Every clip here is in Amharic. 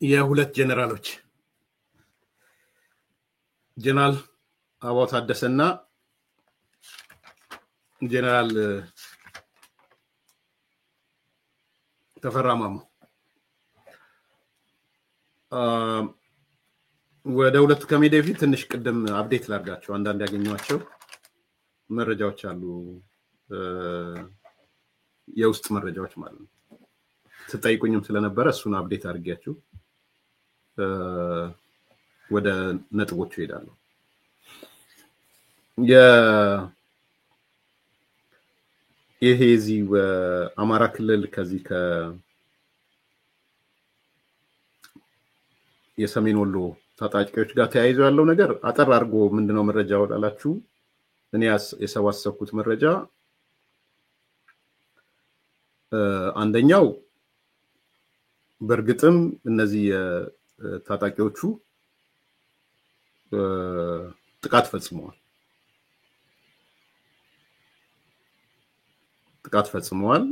የሁለት ጀነራሎች ጀነራል አባው ታደሰና ጀነራል ተፈራ ማሞ ወደ ሁለት ከመሄድ በፊት ትንሽ ቅድም አፕዴት ላድርጋቸው አንዳንድ ያገኘኋቸው መረጃዎች አሉ የውስጥ መረጃዎች ማለት ነው ተጠይቁኝም ስለነበረ እሱን አፕዴት አድርጌያችሁ ወደ ነጥቦቹ ሄዳለሁ ይሄዚ አማራ ክልል ከዚህ የሰሜን ወሎ ታጣቂዎች ጋር ተያይዞ ያለው ነገር አጠር አድርጎ ምንድነው መረጃው ላላችሁ እኔ የሰባሰብኩት መረጃ አንደኛው በርግጥም እነዚህ ታጣቂዎቹ ጥቃት ፈጽመዋል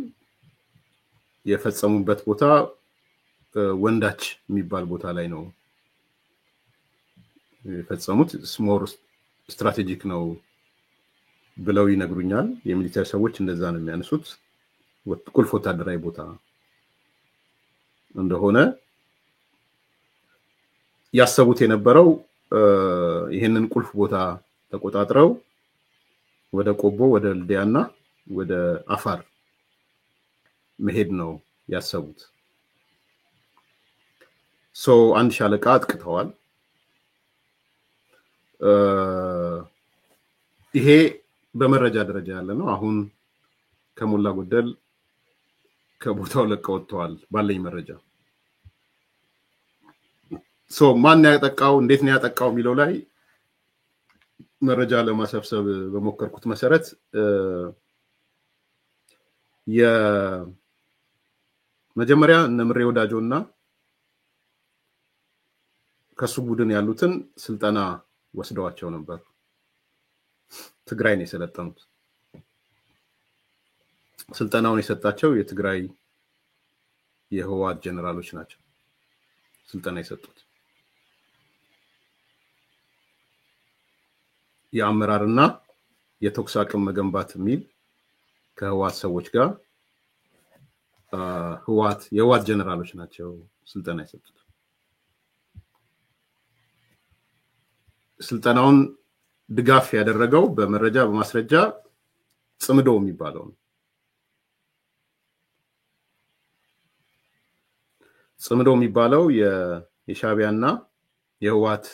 የፈጸሙበት ቦታ ወንዳች የሚባል ቦታ ላይ ነው የፈጸሙት ስሞር ስትራቴጂክ ነው ብለው ይነግሩኛል የሚሊተሪ ሰዎች እንደዛ ነው የሚያነሱት ቁልፍ ወታደራዊ ቦታ እንደሆነ ያሰቡት የነበረው ይሄንን ቁልፍ ቦታ ተቆጣጥረው ወደ ቆቦ ወደ ልዲያና ወደ አፋር መሄድ ነው ያሰቡት አንድ ሻለቃ አጥቅተዋል ይሄ በመረጃ ደረጃ ያለ ነው አሁን ከሞላ ጎደል ከቦታው ለቀው ወጥተዋል ባለኝ መረጃ ማን ያጠቃው እንዴት ነው ያጠቃው የሚለው ላይ መረጃ ለማሰብሰብ በመከርኩት መሰረት የመጀመሪያ ነምሬ ወዳጆና ከሱ ቡድን ያሉትን ስልጠና ወስደዋቸው ነበር ትግራይ ነው የሰለጠኑት ስልጠናውን የሰጣቸው የትግራይ የህወሓት ጀነራሎች ናቸው ስልጠና የሰጡት የአመራርና የተኩስ አቅም መገንባት የሚል ከህወሓት ሰዎች ጋር የህወሓት ጀነራሎች ናቸው ስልጠና የሰጡት ስልጠናውን ድጋፍ ያደረገው በመረጃ በማስረጃ ጽምዶ የሚባለው ነው ጽምዶ የሚባለው የሻቢያና የህወሓት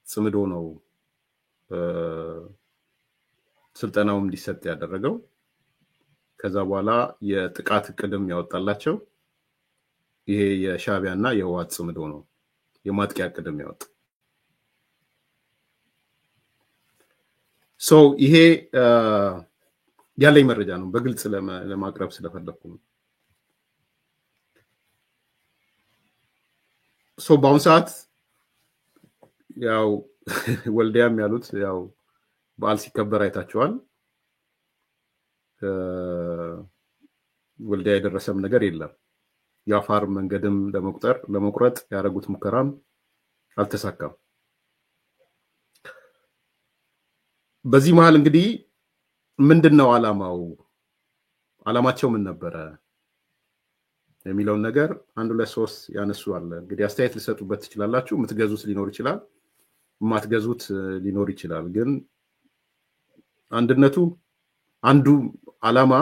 ጽምዶ ነው ስልጠናውም እንዲሰጥ ያደረገው ከዛ በኋላ የጥቃት ቅድም ያወጣላቸው ይሄ የሻቢያና የህወሓት ጽምዶ ነው የማጥቂያ ቅድም ያወጣ ይሄ ያለኝ መረጃ ነው በግልጽ ለማቅረብ ስለፈለኩ ነው በአሁን ሰዓት ያው ወልዲያም ያሉት ያው በዓል ሲከበር አይታችኋል ወልዲያ የደረሰም ነገር የለም የአፋር መንገድም ለመቁረጥ ያደረጉት ሙከራም አልተሳካም በዚህ መሃል እንግዲህ ምንድነው ዓላማቸው ምን ነበረ የሚለውን ነገር 1 2 3 ያነሱ አለ እንግዲህ አስተያየት ሊሰጡበት ትችላላችሁ የምትገዙት ሊኖር ይችላል ማትገዙት ሊኖር ይችላል ግን አንድነቱ አንዱ ዓላማ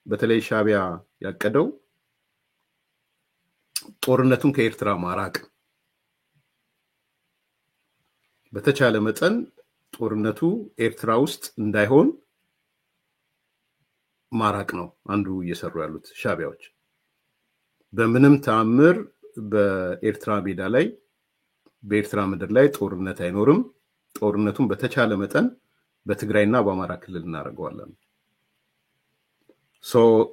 በተለይ ሻቢያ ያቀደው ጦርነቱን ከኤርትራ ማራቅ በተቻለ መጠን ጦርነቱ ኤርትራ ውስጥ እንዳይሆን ማራቅ ነው አንዱ እየሰሩ ያሉት ሻቢያዎች በምንም ተአምር በኤርትራ ሜዳ ላይ በኤርትራ ምድር ላይ ጦርነት አይኖርም ጦርነቱን በተቻለ መጠን በትግራይና በአማራ ክልል እናደርገዋለን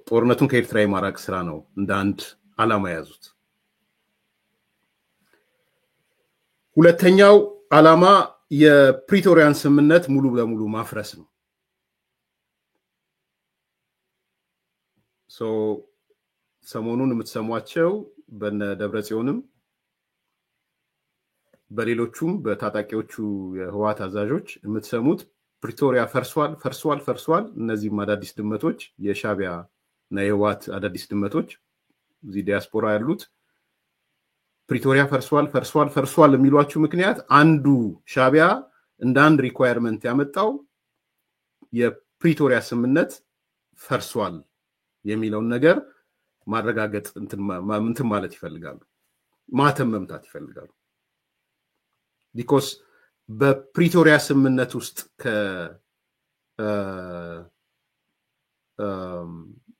ጦርነቱን ከኤርትራ የማራቅ ስራ ነው እንደ አንድ ዓላማ ያዙት። ሁለተኛው ዓላማ የፕሪቶሪያን ስምምነት ሙሉ በሙሉ ማፍረስ ነው። ሰሞኑን የምትሰሟቸው በነ ደብረጽዮንም በሌሎቹም በታጣቂዎቹ የህወሓት አዛዦች የምትሰሙት ፕሪቶሪያ ፈርሷል። እነዚህም አዳዲስ ድመቶች የሻቢያ እና የህወሓት አዳዲስ ድመቶች እዚህ ዲያስፖራ ያሉት ፕሪቶሪያ ፈርሷል የሚሏችሁ ምክንያት አንዱ ሻቢያ እንደ አንድ ሪኳየርመንት ያመጣው የፕሪቶሪያ ስምምነት ፈርሷል የሚለውን ነገር ማረጋገጥ እንትን ማለት ይፈልጋሉ፣ ማተም መምታት ይፈልጋሉ። ቢኮዝ በፕሪቶሪያ ስምምነት ውስጥ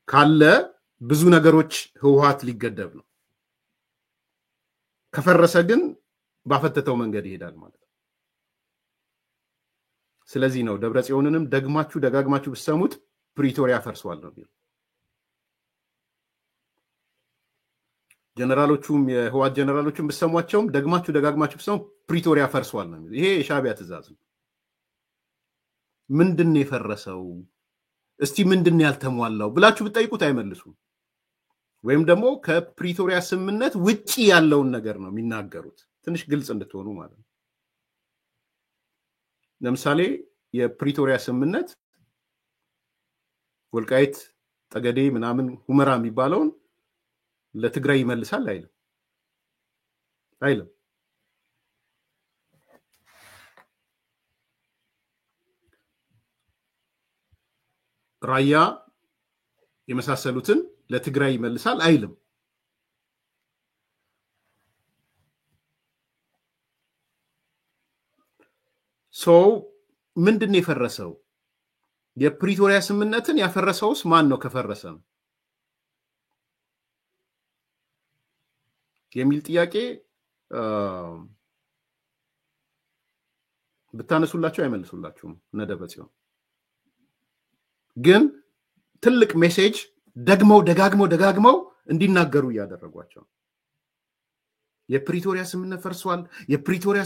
ካለ ብዙ ነገሮች ህወሓት ሊገደብ ነው። ከፈረሰ ግን ባፈተተው መንገድ ይሄዳል ማለት ነው። ስለዚህ ነው ደብረጽዮንንም ደጋግማችሁ ብትሰሙት ፕሪቶሪያ ፈርሷል ነው የሚለው። ጀነራሎቹም የህወሓት ጀነራሎቹም ብትሰሟቸውም ደጋግማችሁ ብትሰሙ ፕሪቶሪያ ፈርሷል ነው የሚለው። ይሄ የሻቢያ ትእዛዝ ነው። ምንድን የፈረሰው እስቲ ምንድን ያልተሟላው ብላችሁ ብትጠይቁት አይመልሱም። ወይም ደግሞ ከፕሪቶሪያ ስምምነት ውጪ ያለውን ነገር ነው የሚናገሩት። ትንሽ ግልጽ እንድትሆኑ ማለት ነው። ለምሳሌ የፕሪቶሪያ ስምምነት ወልቃይት ጠገዴ ምናምን ሁመራ የሚባለውን ለትግራይ ይመልሳል አይልም። ራያ የመሳሰሉትን ለትግራይ ይመልሳል አይልም። ምንድን የፈረሰው? የፕሪቶሪያ ስምምነትን ያፈረሰውስ ማን ነው? ከፈረሰ ነው የሚል ጥያቄ ብታነሱላቸው አይመልሱላችሁም። እነ ደብረጽዮን ግን ትልቅ ሜሴጅ ደጋግመው እንዲናገሩ እያደረጓቸው የፕሪቶሪያ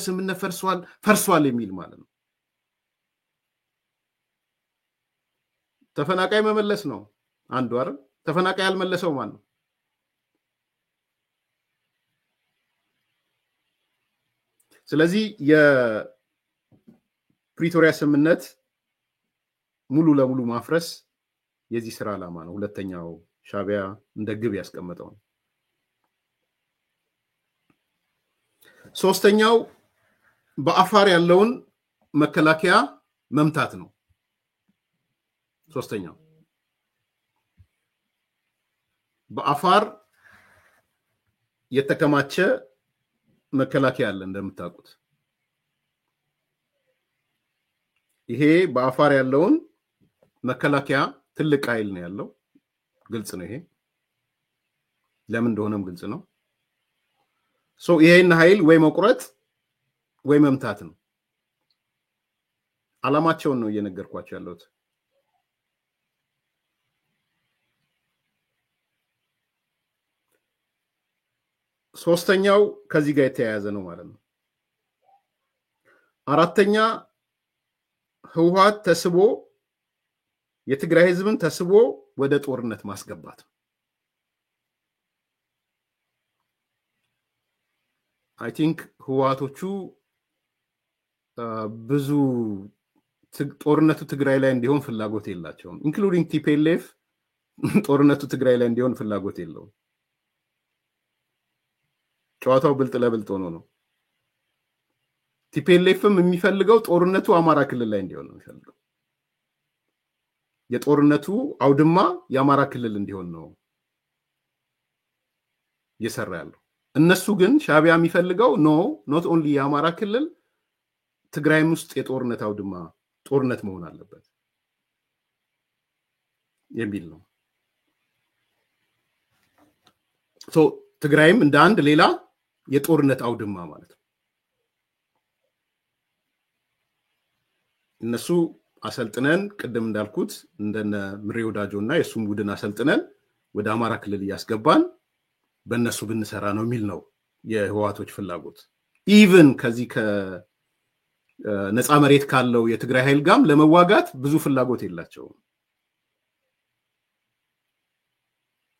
ስምምነት ፈርሷል የሚል ማለት ነው። ተፈናቃይ መመለስ ነው አንዱ አይደል? ተፈናቃይ ያልመለሰው ማን ነው? ስለዚህ የፕሪቶሪያ ስምምነት ሙሉ ለሙሉ ማፍረስ የዚህ ስራ ዓላማ ነው። ሁለተኛው ሻቢያ እንደ ግብ ያስቀመጠው ነው። ሶስተኛው በአፋር ያለውን መከላከያ መምታት ነው። ሶስተኛው በአፋር የተከማቸ መከላከያ አለ እንደምታውቁት። ይሄ በአፋር ያለውን መከላከያ ትልቅ ኃይል ነው ያለው። ግልጽ ነው። ይሄ ለምን እንደሆነም ግልጽ ነው። ይሄን ኃይል ወይ መቁረጥ ወይ መምታት ነው። ዓላማቸውን ነው እየነገርኳቸው ያለሁት። ሶስተኛው ከዚህ ጋር የተያያዘ ነው ማለት ነው። አራተኛ ህወሓት ተስቦ የትግራይ ህዝብን ተስቦ ወደ ጦርነት ማስገባት ነው። አይ ቲንክ ህወሓቶቹ ብዙ ጦርነቱ ትግራይ ላይ እንዲሆን ፍላጎት የላቸውም። ኢንክሉዲንግ ቲፒኤልኤፍ ጦርነቱ ትግራይ ላይ እንዲሆን ፍላጎት የለውም። ጨዋታው ብልጥ ለብልጥ ሆኖ ነው። ቲፒኤልኤፍም የሚፈልገው ጦርነቱ አማራ ክልል ላይ እንዲሆን ነው የሚፈልገው። የጦርነቱ አውድማ የአማራ ክልል እንዲሆን ነው እየሰራ ያለው። እነሱ ግን ሻቢያ የሚፈልገው ኖት ኦንሊ የአማራ ክልል ትግራይም ውስጥ የጦርነት አውድማ ጦርነት መሆን አለበት የሚል ነው። ትግራይም እንደ አንድ ሌላ የጦርነት አውድማ ማለት ነው። እነሱ አሰልጥነን ቅድም እንዳልኩት እንደነ ምሬ ወዳጆና የሱም ቡድን አሰልጥነን ወደ አማራ ክልል ያስገባን በእነሱ ብንሰራ ነው የሚል ነው የህዋቶች ፍላጎት። ኢቭን ከዚህ ከነፃ መሬት ካለው የትግራይ ኃይል ጋም ለመዋጋት ብዙ ፍላጎት የላቸውም።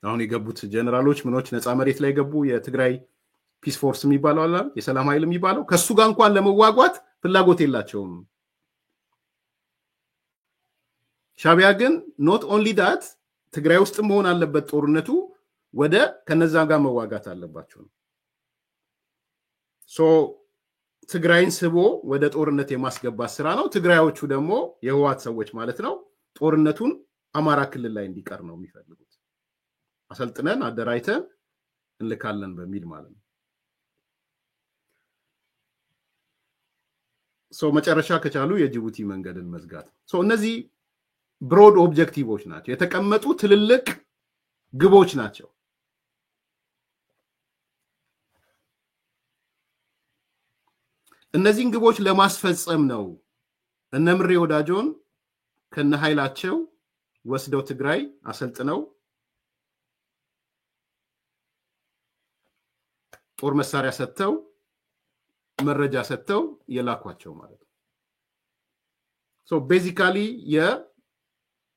አሁን የገቡት ጀነራሎች ምኖች ነፃ መሬት ላይ ገቡ፣ የትግራይ ፒስ ፎርስ የሚባለው አለ፣ የሰላም ኃይል የሚባለው ከሱ ጋር እንኳን ለመዋጋት ፍላጎት የላቸውም። ሻቢያ ግን ኖት ኦንሊ ዳት ትግራይ ውስጥ መሆን አለበት ጦርነቱ፣ ወደ ከነዛ ጋር መዋጋት አለባቸው። ሶ ትግራይን ስቦ ወደ ጦርነት የማስገባት ስራ ነው። ትግራዮቹ ደግሞ የህዋት ሰዎች ማለት ነው ጦርነቱን አማራ ክልል ላይ እንዲቀር ነው የሚፈልጉት። አሰልጥነን አደራይተን እንልካለን በሚል ማለት ነው። ሶ መጨረሻ ከቻሉ የጅቡቲ መንገድን መዝጋት። ሶ እነዚህ ብሮድ ኦብጀክቲቮች ናቸው፣ የተቀመጡ ትልልቅ ግቦች ናቸው። እነዚህን ግቦች ለማስፈጸም ነው እነ ምሬ ወዳጆን ከነ ኃይላቸው ወስደው ትግራይ አሰልጥነው ጦር መሳሪያ ሰጥተው መረጃ ሰጥተው የላኳቸው ማለት ነው። ሶ ቤዚካሊ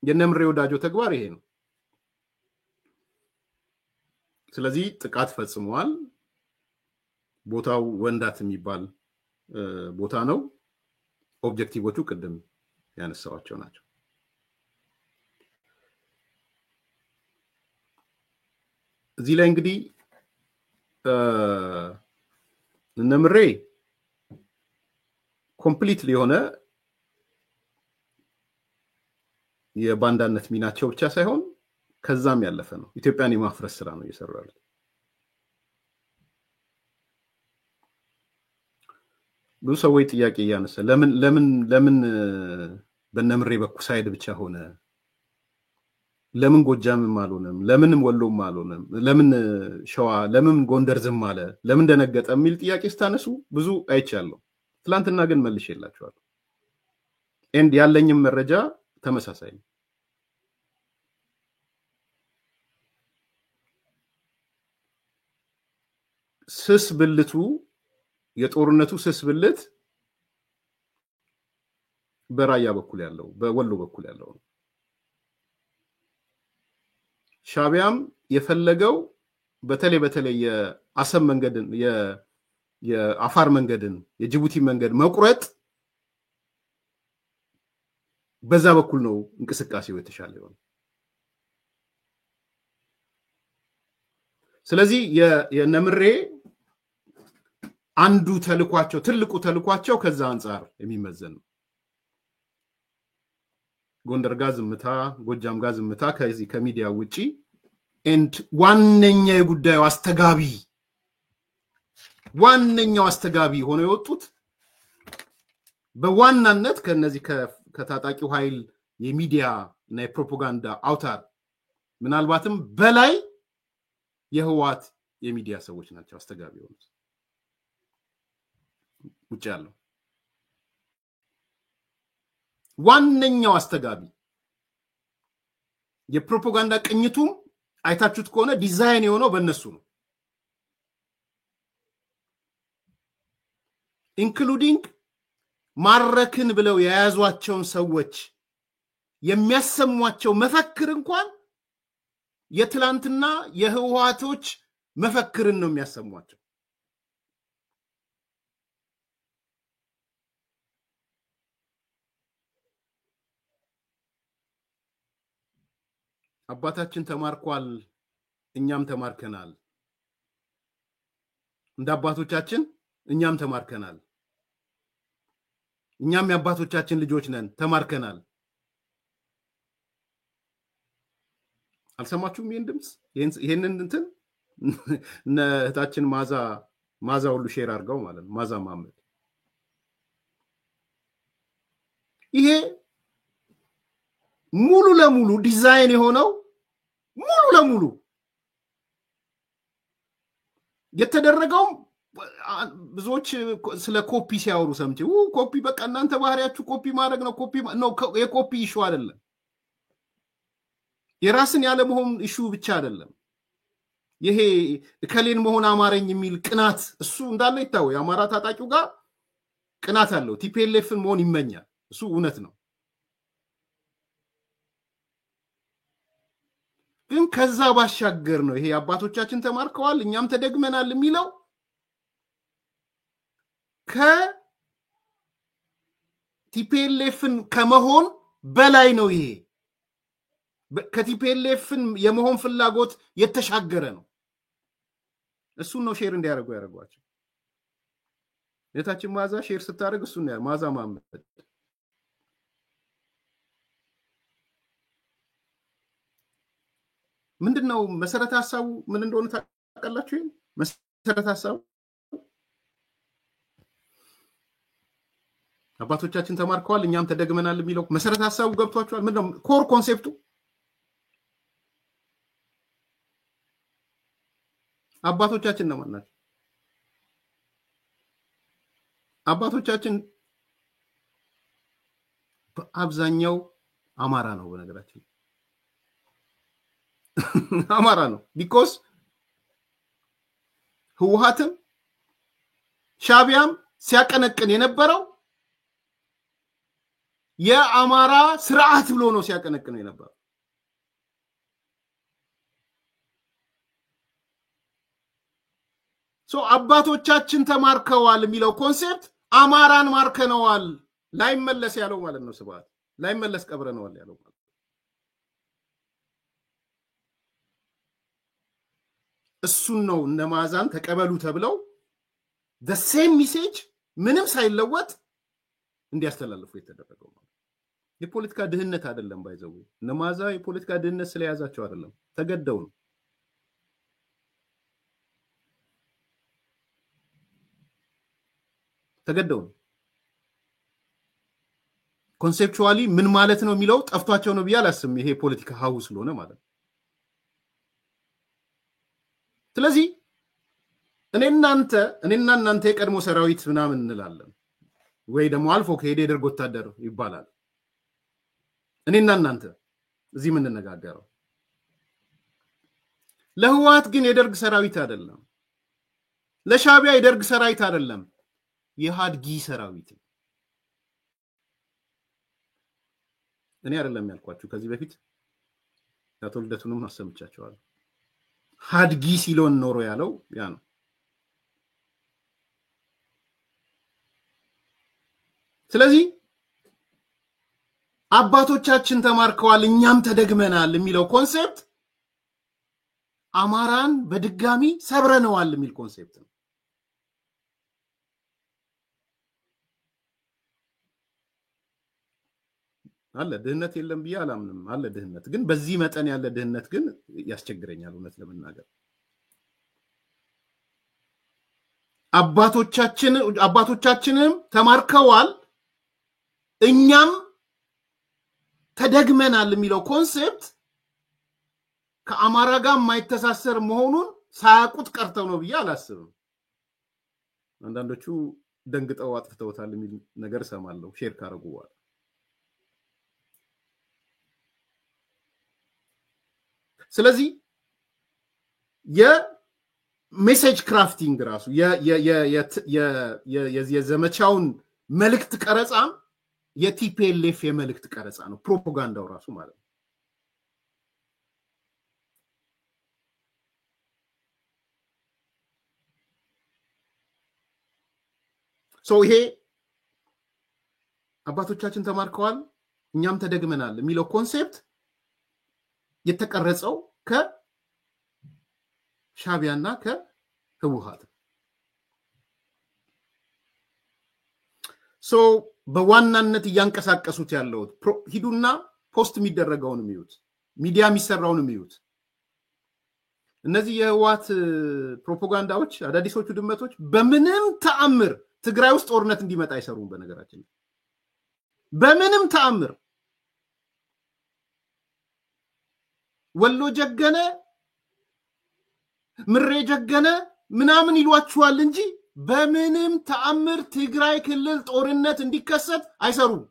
የነ ምሬ ወዳጆ ተግባር ይሄ ነው። ስለዚህ ጥቃት ፈጽመዋል። ቦታው ወንዳት የሚባል ቦታ ነው። ኦብጀክቲቮቹ ቅድም ያነሳዋቸው ናቸው። እዚህ ላይ እንግዲህ እነ ምሬ ኮምፕሊት የሆነ የባንዳነት ሚናቸው ብቻ ሳይሆን ከዛም ያለፈ ነው። ኢትዮጵያን የማፍረስ ስራ ነው እየሰሩ ያሉት። ብዙ ሰዎች ጥያቄ እያነሳ ለምን በነምሬ በኩል ሳይድ ብቻ ሆነ? ለምን ጎጃምም አልሆነም? ለምን ወሎም አልሆነም? ለምን ሸዋ፣ ለምን ጎንደር ዝም አለ? ለምን ደነገጠ የሚል ጥያቄ ስታነሱ ብዙ አይቻለሁ። ትላንትና ግን መልሼላችኋለሁ። ኤንድ ያለኝም መረጃ ተመሳሳይ ነው። ስስ ብልቱ የጦርነቱ ስስ ብልት በራያ በኩል ያለው በወሎ በኩል ያለው ነው። ሻቢያም የፈለገው በተለይ የአሰብ መንገድን የአፋር መንገድን የጅቡቲ መንገድ መቁረጥ በዛ በኩል ነው እንቅስቃሴው የተሻለ ነው። ስለዚህ የነምሬ አንዱ ተልኳቸው ትልቁ ተልኳቸው ከዛ አንፃር የሚመዘን ነው። ጎንደር ጋር ዝምታ፣ ጎጃም ጋር ዝምታ ከዚህ ከሚዲያ ውጪ ኤንድ ዋነኛው የጉዳዩ አስተጋቢ ሆነው የወጡት በዋናነት ከነዚህ ከታጣቂው ኃይል የሚዲያ እና የፕሮፓጋንዳ አውታር ምናልባትም በላይ የህዋት የሚዲያ ሰዎች ናቸው አስተጋቢ ሆኑት። ውጭ ያለው ዋነኛው አስተጋቢ የፕሮፓጋንዳ ቅኝቱም አይታችሁት ከሆነ ዲዛይን የሆነው በእነሱ ነው። ኢንክሉዲንግ ማረክን ብለው የያዟቸውን ሰዎች የሚያሰሟቸው መፈክር እንኳን የትላንትና የህዋቶች መፈክርን ነው የሚያሰሟቸው። አባታችን ተማርኳል፣ እኛም ተማርከናል። እንደ አባቶቻችን እኛም ተማርከናል። እኛም የአባቶቻችን ልጆች ነን፣ ተማርከናል። አልሰማችሁም? ይሄን ድምጽ ይሄንን እንትን እህታችን ማዛ ሁሉ ሼር አድርገው ማለት ነው። ማዛ ማመድ ይሄ ሙሉ ለሙሉ ዲዛይን የሆነው ሙሉ ለሙሉ የተደረገው ብዙዎች ስለ ኮፒ ሲያወሩ ሰምቼ ኮፒ በቃ እናንተ ባህሪያችሁ ኮፒ ማድረግ ነው። ኮፒ ነው የኮፒ ኢሹ አይደለም። የራስን ያለ መሆን ኢሹ ብቻ አይደለም። ይሄ ከሌን መሆን አማረኝ የሚል ቅናት እሱ እንዳለ ይታወቅ። የአማራ ታጣቂው ጋር ቅናት አለው። ቲፒኤልኤፍን መሆን ይመኛል። እሱ እውነት ነው። ግን ከዛ ባሻገር ነው ይሄ አባቶቻችን ተማርከዋል እኛም ተደግመናል የሚለው ከቲፒኤልኤፍን ከመሆን በላይ ነው። ይሄ ከቲፒኤልኤፍን የመሆን ፍላጎት የተሻገረ ነው። እሱን ነው ሼር እንዲያደርጉ ያደርጓቸው። የታችን ማዛ ሼር ስታደርግ እሱን ነው ማዛ ማመድ ምንድነው መሰረተ ሐሳቡ ምን እንደሆነ ታውቃላችሁ? መሰረተ ሐሳቡ አባቶቻችን ተማርከዋል እኛም ተደግመናል የሚለው መሰረተ ሐሳቡ ገብቷቸዋል? ምንድነው ኮር ኮንሴፕቱ? አባቶቻችን ነው ማለት ነው። አባቶቻችን በአብዛኛው አማራ ነው። በነገራችን አማራ ነው። ቢኮዝ ህወሓትም ሻቢያም ሲያቀነቅን የነበረው የአማራ ስርዓት ብሎ ነው ሲያቀነቅን የነበረው። አባቶቻችን ተማርከዋል የሚለው ኮንሴፕት አማራን ማርከነዋል ላይመለስ ያለው ማለት ነው። ስብሐት ላይመለስ ቀብረነዋል ያለው ማለት እሱን ነው እነማዛን ተቀበሉ ተብለው the same message ምንም ሳይለወጥ እንዲያስተላልፉ የተደረገው ማለት የፖለቲካ ድህነት አይደለም። ባይዘው እነማዛ የፖለቲካ ድህነት ስለያዛቸው አይደለም፣ ተገደው ነው። ተገደው ኮንሴፕቹዋሊ ምን ማለት ነው የሚለው ጠፍቷቸው ነው ቢያላስም ይሄ ፖለቲካ ሀው ስለሆነ ማለት። ስለዚህ እኔና እናንተ የቀድሞ ሰራዊት ምናምን እንላለን ወይ ደግሞ አልፎ ከሄደ የደርግ ወታደር ይባላል። እኔና እናንተ እዚህ ምን እንነጋገረው ለህወሓት ግን የደርግ ሰራዊት አይደለም፣ ለሻቢያ የደርግ ሰራዊት አይደለም፣ የሃድጊ ሰራዊት። እኔ አይደለም ያልኳችሁ ከዚህ በፊት ያተወልደቱንም አሰምቻቸዋለሁ። ሃድጊ ሲሎን ኖሮ ያለው ያ ነው። ስለዚህ አባቶቻችን ተማርከዋል እኛም ተደግመናል የሚለው ኮንሴፕት አማራን በድጋሚ ሰብረነዋል የሚል ኮንሴፕት ነው። አለ ድህነት የለም ብዬ አላምንም። አለ ድህነት፣ ግን በዚህ መጠን ያለ ድህነት ግን ያስቸግረኛል እውነት ለመናገር። አባቶቻችንም ተማርከዋል እኛም ተደግመናል የሚለው ኮንሴፕት ከአማራ ጋር የማይተሳሰር መሆኑን ሳያውቁት ቀርተው ነው ብዬ አላስብም። አንዳንዶቹ ደንግጠው አጥፍተውታል የሚል ነገር ሰማለሁ ሼር ካረጉ በኋላ። ስለዚህ የሜሴጅ ክራፍቲንግ ራሱ የዘመቻውን መልእክት ቀረጻ የቲፒኤልኤፍ የመልእክት ቀረጻ ነው፣ ፕሮፓጋንዳው ራሱ ማለት ነው። ይሄ አባቶቻችን ተማርከዋል እኛም ተደግመናል የሚለው ኮንሴፕት የተቀረጸው ከሻቢያና ከህወሓት በዋናነት እያንቀሳቀሱት ያለው ሂዱና ፖስት የሚደረገውን የሚዩት፣ ሚዲያ የሚሰራውን የሚዩት። እነዚህ የህወሓት ፕሮፓጋንዳዎች አዳዲሶቹ ድመቶች በምንም ተአምር ትግራይ ውስጥ ጦርነት እንዲመጣ አይሰሩም። በነገራችን በምንም ተአምር ወሎ ጀገነ ምሬ ጀገነ ምናምን ይሏችኋል እንጂ በምንም ተአምር ትግራይ ክልል ጦርነት እንዲከሰት አይሰሩም።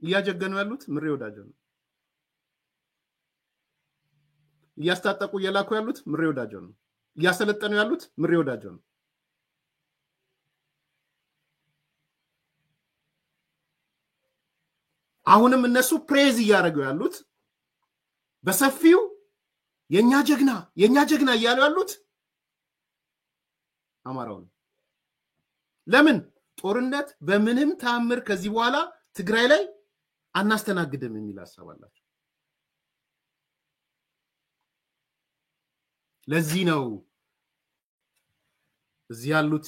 እያጀገኑ ያሉት ምሬ ወዳጆ ነው። እያስታጠቁ እየላኩ ያሉት ምሬ ወዳጆ ነው። እያሰለጠኑ ያሉት ምሬ ወዳጆ ነው። አሁንም እነሱ ፕሬዝ እያደረጉ ያሉት በሰፊው የኛ ጀግና እያሉ ያሉት አማራው ነው። ለምን ጦርነት በምንም ተአምር ከዚህ በኋላ ትግራይ ላይ አናስተናግድም የሚል ሐሳብ አላቸው። ለዚህ ነው እዚህ ያሉት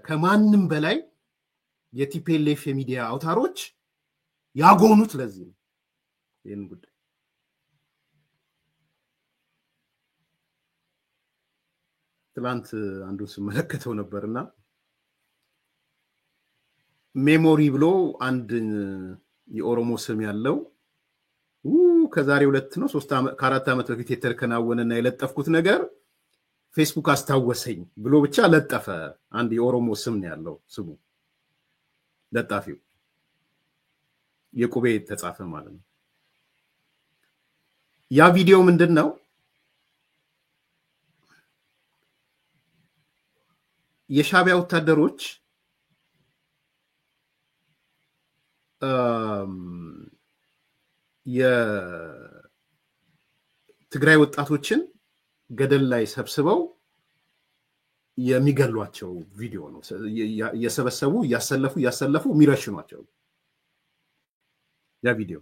ከማንም በላይ የቲፒኤልኤፍ የሚዲያ አውታሮች ያጎኑት። ለዚህ ነው ይሄን ጉዳይ ትላንት አንዱን ስመለከተው ነበርና ሜሞሪ ብሎ አንድ የኦሮሞ ስም ያለው ከዛሬ 2 ነው 3 ዓመት ከ4 ዓመት በፊት የተከናወነና የለጠፍኩት ነገር ፌስቡክ አስታወሰኝ ብሎ ብቻ ለጠፈ። አንድ የኦሮሞ ስም ነው ያለው ስሙ ለጣፊው የቁቤ ተጻፈ ማለት ነው። ያ ቪዲዮ ምንድነው? የሻቢያ ወታደሮች የትግራይ ወጣቶችን ገደል ላይ ሰብስበው የሚገሏቸው ቪዲዮ ነው። እየሰበሰቡ እያሰለፉ የሚረሽኗቸው ያ ቪዲዮ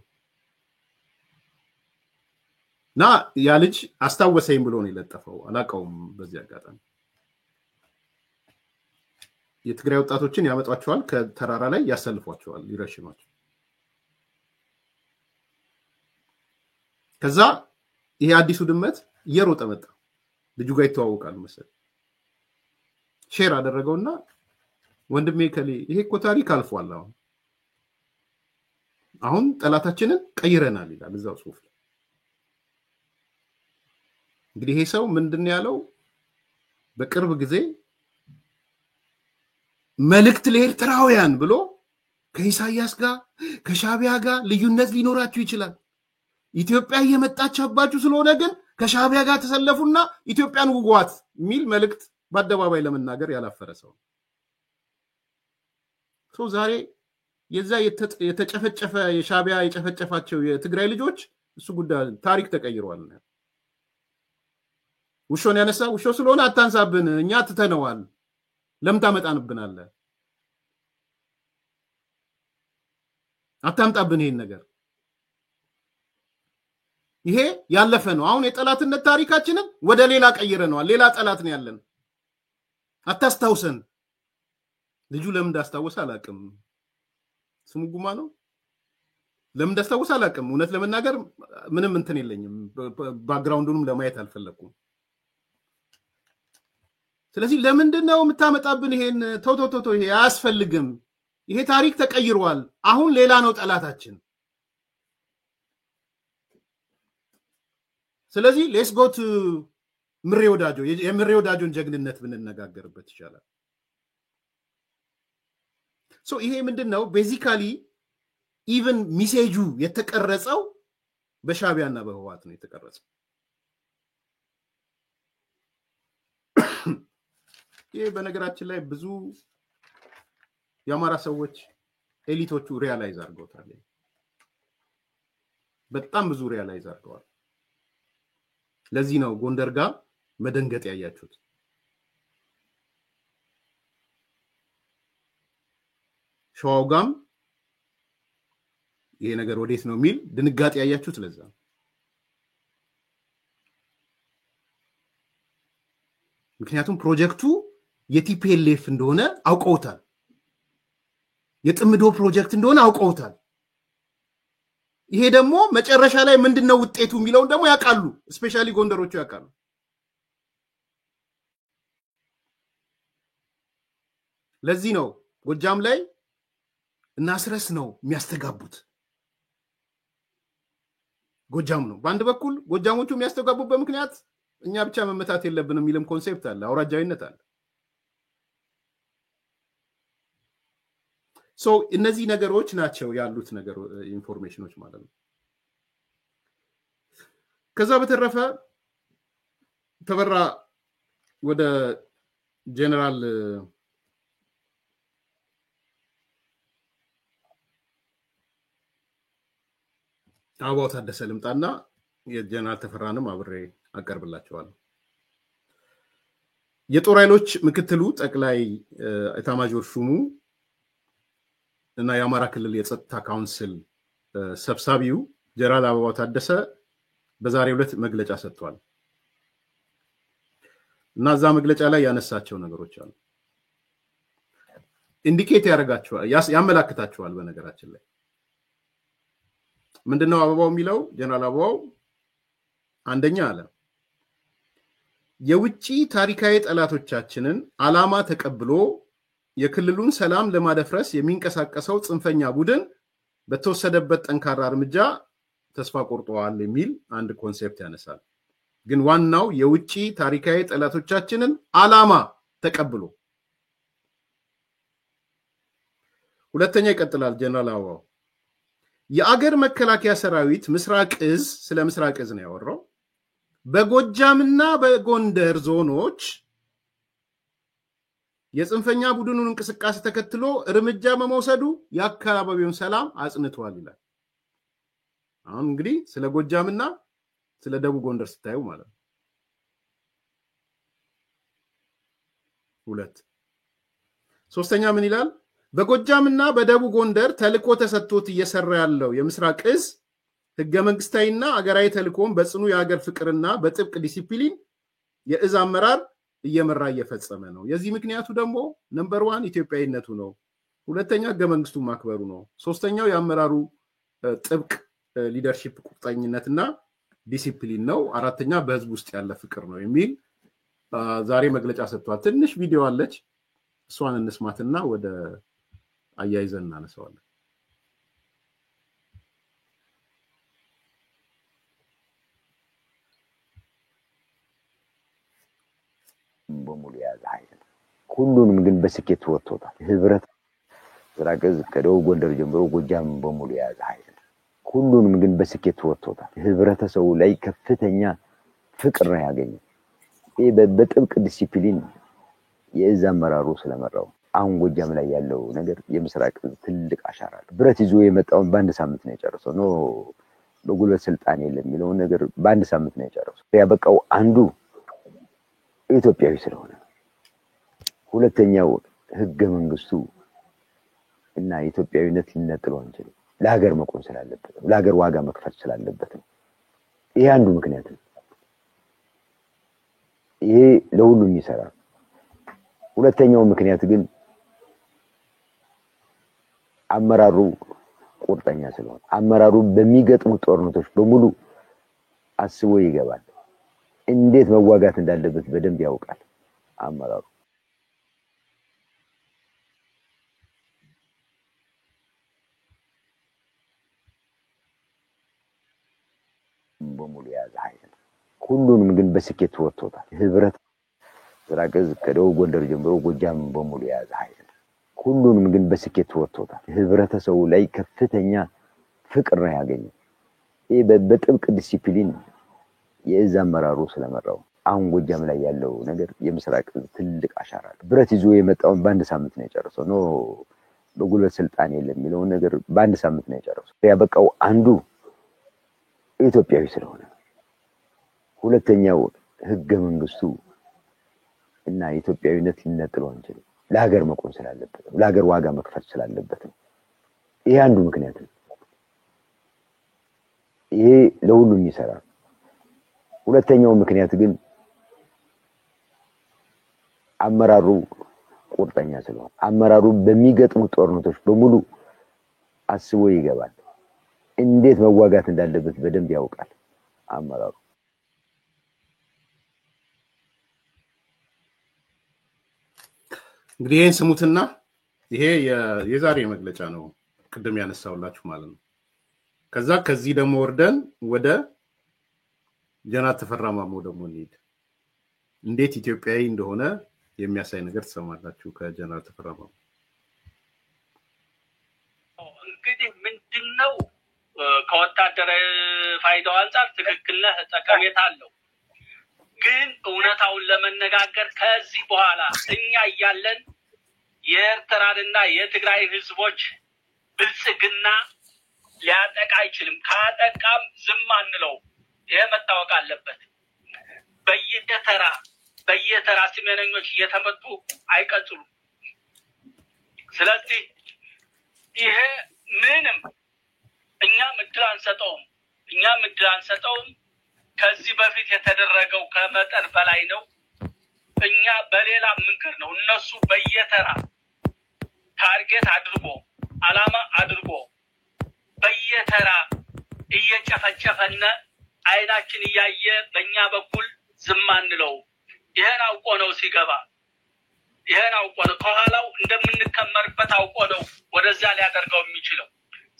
ና ያ ልጅ አስታወሰኝ ብሎ ነው የለጠፈው። አላቀውም በዚህ አጋጣሚ የትግራይ ወጣቶችን ያመጣቸዋል፣ ከተራራ ላይ ያሰልፏቸዋል፣ ይረሽኗቸው። ከዛ ይሄ አዲሱ ድመት እየሮጠ መጣ። ልጁ ጋር ይተዋወቃል መሰለኝ። ሼር አደረገውና ወንድሜ ከሌ ይሄ እኮ ታሪክ አልፏል፣ አሁን ጠላታችንን ቀይረናል ይላል እዛው ጽሁፍ። እንግዲህ ይሄ ሰው ምንድነው ያለው? በቅርብ ጊዜ መልእክት ለኤርትራውያን ብሎ ከኢሳያስ ጋር ከሻቢያ ጋር ልዩነት ሊኖራችሁ ይችላል፣ ኢትዮጵያ እየመጣችባችሁ ስለሆነ ግን ከሻቢያ ጋር ተሰለፉና ኢትዮጵያን ውጓት ሚል መልእክት በአደባባይ ለመናገር ያላፈረ ሰው ሰው ዛሬ የዛ የተጨፈጨፈ የሻቢያ የጨፈጨፋቸው የትግራይ ልጆች እሱ ጉዳይ ታሪክ ተቀይሯል። ውሾን ያነሳ ውሾ ስለሆነ አታንሳብን፣ እኛ ትተነዋል፣ ለምን ታመጣንብናለ? አታምጣብን ይሄን ነገር። ይሄ ያለፈ ነው። አሁን የጠላትነት ታሪካችንን ወደ ሌላ ቀይረናል። ሌላ ጠላት ነው ያለን። አታስታውሰን። ልጁ ለምን እንዳስታወሰ አላቅም። ስሙ ጉማ ነው። ለምን እንዳስታወሰ አላቅም። እውነት ለመናገር ምንም እንትን የለኝም። ባክግራውንዱንም ለማየት አልፈለኩም። ስለዚህ ለምንድነው የምታመጣብን ይሄን? ቶቶቶቶ ይሄ አያስፈልግም። ይሄ ታሪክ ተቀይሯል። አሁን ሌላ ነው ጠላታችን። ስለዚህ ሌትስ ጎ ቱ ምሬ ወዳጆ። የምሬ ወዳጆን ጀግንነት ብንነጋገርበት ይቻላል። ሶ ይሄ ምንድነው? ቤዚካሊ ኢቭን ሚሴጁ የተቀረጸው በሻቢያና በህወሓት ነው የተቀረጸው። ይሄ በነገራችን ላይ ብዙ የአማራ ሰዎች ኤሊቶቹ ሪያላይዝ አድርገውታል። በጣም ብዙ ሪያላይዝ አድርገዋል። ለዚህ ነው ጎንደር ጋር መደንገጥ ያያችሁት። ሸዋው ጋም ይሄ ነገር ወዴት ነው የሚል ድንጋጤ ያያችሁት ለዛ። ምክንያቱም ፕሮጀክቱ የቲፒኤልኤፍ እንደሆነ አውቀውታል። የጥምዶ ፕሮጀክት እንደሆነ አውቀውታል። ይሄ ደግሞ መጨረሻ ላይ ምንድነው ውጤቱ የሚለው ደግሞ ያውቃሉ። ስፔሻሊ ጎንደሮቹ ያውቃሉ። ለዚህ ነው ጎጃም ላይ እናስረስ ነው የሚያስተጋቡት። ጎጃም ነው። በአንድ በኩል ጎጃሞቹ የሚያስተጋቡበት ምክንያት እኛ ብቻ መመታት የለብንም የሚልም ኮንሴፕት አለ፣ አውራጃዊነት አለ። ሶ እነዚህ ነገሮች ናቸው ያሉት ነገር ኢንፎርሜሽኖች ማለት ነው። ከዛ በተረፈ ተበራ ወደ ጀነራል አበባው ታደሰ ልምጣና የጀነራል ተፈራንም አብሬ አቀርብላቸዋለሁ። የጦር ኃይሎች ምክትሉ ጠቅላይ ኤታማዦር ሹሙ እና የአማራ ክልል የጸጥታ ካውንስል ሰብሳቢው ጀነራል አበባው ታደሰ በዛሬው ዕለት መግለጫ ሰጥቷል እና እዛ መግለጫ ላይ ያነሳቸው ነገሮች አሉ። ኢንዲኬት ያደርጋቸዋል፣ ያመላክታቸዋል። በነገራችን ላይ ምንድነው አበባው የሚለው? ጀነራል አበባው አንደኛ አለ የውጪ ታሪካዊ ጠላቶቻችንን አላማ ተቀብሎ የክልሉን ሰላም ለማደፍረስ የሚንቀሳቀሰው ጽንፈኛ ቡድን በተወሰደበት ጠንካራ እርምጃ ተስፋ ቆርጧል የሚል አንድ ኮንሴፕት ያነሳል። ግን ዋናው የውጪ ታሪካዊ ጠላቶቻችንን አላማ ተቀብሎ። ሁለተኛ ይቀጥላል ጀነራል አበባው የአገር መከላከያ ሰራዊት ምስራቅ እዝ፣ ስለ ምስራቅ እዝ ነው ያወራው፣ በጎጃምና በጎንደር ዞኖች የጽንፈኛ ቡድኑን እንቅስቃሴ ተከትሎ እርምጃ በመውሰዱ የአካባቢውን ሰላም አጽንቷል ይላል። አሁን እንግዲህ ስለ ጎጃምና ስለ ደቡብ ጎንደር ስታዩ ማለት ነው። ሁለት ሶስተኛ ምን ይላል? በጎጃምና በደቡብ ጎንደር ተልኮ ተሰጥቶት እየሰራ ያለው የምስራቅ እዝ ህገ መንግስታዊና አገራዊ ተልኮን በጽኑ የሀገር ፍቅርና በጥብቅ ዲሲፕሊን የእዝ አመራር እየመራ እየፈጸመ ነው። የዚህ ምክንያቱ ደግሞ ነምበር 1 ኢትዮጵያዊነቱ ነው። ሁለተኛ ህገ መንግስቱን ማክበሩ ነው። ሶስተኛው የአመራሩ ጥብቅ ሊደርሺፕ ቁርጠኝነትና ዲሲፕሊን ነው። አራተኛ በህዝብ ውስጥ ያለ ፍቅር ነው የሚል ዛሬ መግለጫ ሰጥቷል። ትንሽ ቪዲዮ አለች፣ እሷን እንስማትና ወደ አያይዘን እናነሳዋለን። በሙሉ ያዘ ኃይል ሁሉንም ግን በስኬት ወጥቶታል። ህብረት ምስራቅ እዝ ከደቡብ ጎንደር ጀምሮ ጎጃም በሙሉ ያዘ ኃይል ሁሉንም ግን በስኬት ወጥቶታል። ህብረተሰቡ ላይ ከፍተኛ ፍቅር ነው ያገኘው። ይሄ በጥብቅ ዲሲፕሊን የእዝ አመራሩ ስለመራው አሁን ጎጃም ላይ ያለው ነገር የምስራቅ እዝ ትልቅ አሻራ ነው። ብረት ይዞ የመጣውን በአንድ ሳምንት ነው የጨረሰው። ኖ በጉልበት ስልጣን የለም የሚለው ነገር በአንድ ሳምንት ነው የጨረሰው። ያበቃው አንዱ ኢትዮጵያዊ ስለሆነ፣ ሁለተኛው ህገ መንግስቱ እና ኢትዮጵያዊነት ሊነጥለው አንችልም። ለሀገር መቆም ስላለበት ነው፣ ለሀገር ዋጋ መክፈል ስላለበት ነው። ይሄ አንዱ ምክንያት ነው። ይሄ ለሁሉም ይሰራል። ሁለተኛው ምክንያት ግን አመራሩ ቁርጠኛ ስለሆነ አመራሩ በሚገጥሙ ጦርነቶች በሙሉ አስቦ ይገባል። እንዴት መዋጋት እንዳለበት በደንብ ያውቃል አመራሩ። በሙሉ ያዘ ኃይል ሁሉንም ግን በስኬት ወጥቶታል። ህብረት ምስራቅ እዝ ከደቡብ ጎንደር ጀምሮ ጎጃም በሙሉ ያዘ ኃይል ሁሉንም ግን በስኬት ወጥቶታል። ህብረተሰቡ ላይ ከፍተኛ ፍቅር ነው ያገኘው። ይሄ በጥብቅ ዲሲፕሊን የእዝ አመራሩ ስለመራው አሁን ጎጃም ላይ ያለው ነገር የምስራቅ እዝ ትልቅ አሻራ ነው። ብረት ይዞ የመጣውን በአንድ ሳምንት ነው የጨረሰው። ኖ በጉልበት ስልጣን የለም የሚለው ነገር በአንድ ሳምንት ነው የጨረሰው። ያበቃው አንዱ ኢትዮጵያዊ ስለሆነ፣ ሁለተኛው ህገ መንግስቱ እና ኢትዮጵያዊነት ሊነጥለው አንችልም። ለሀገር መቆም ስላለበት ነው፣ ለሀገር ዋጋ መክፈል ስላለበት ነው። ይሄ አንዱ ምክንያት ነው። ይሄ ለሁሉም ይሰራል። ሁለተኛው ምክንያት ግን አመራሩ ቁርጠኛ ስለሆነ አመራሩ በሚገጥሙ ጦርነቶች በሙሉ አስቦ ይገባል። እንዴት መዋጋት እንዳለበት በደንብ ያውቃል አመራሩ። እንግዲህ ይሄን ስሙትና ይሄ የዛሬ መግለጫ ነው፣ ቅድም ያነሳውላችሁ ማለት ነው። ከዚህ ደግሞ ወርደን ወደ ጀነራል ተፈራ ማሞ ደግሞ እንሂድ እንዴት ኢትዮጵያዊ እንደሆነ የሚያሳይ ነገር ተሰማላችሁ ከጀነራል ተፈራ ማሞ እንግዲህ ምንድነው ከወታደራዊ ፋይዳው አንፃር ትክክል ነህ ጠቀሜታ አለው ግን እውነታውን ለመነጋገር ከዚህ በኋላ እኛ ያያለን የኤርትራንና የትግራይ ህዝቦች ብልጽግና ሊያጠቃ አይችልም ካጠቃም ዝም አንለው ይሄ መታወቅ አለበት በየተራ ሲመነኞች እየተመጡ አይቀጥሉም ስለዚህ ይሄ ምንም እኛ ምድር አንሰጠውም ከዚህ በፊት የተደረገው ከመጠን በላይ ነው እኛ በሌላ መንገድ ነው እነሱ በየተራ ታርጌት አድርጎ አላማ አድርጎ በየተራ እየጨፈጨፈና አይናችን ያየ በእኛ በኩል ዝም አንለው ይሄን አውቆ ነው ሲገባ ይሄን አውቆ ነው ከኋላው እንደምንከመርበት አውቆ ነው ወደዛ ሊያደርገው የሚችለው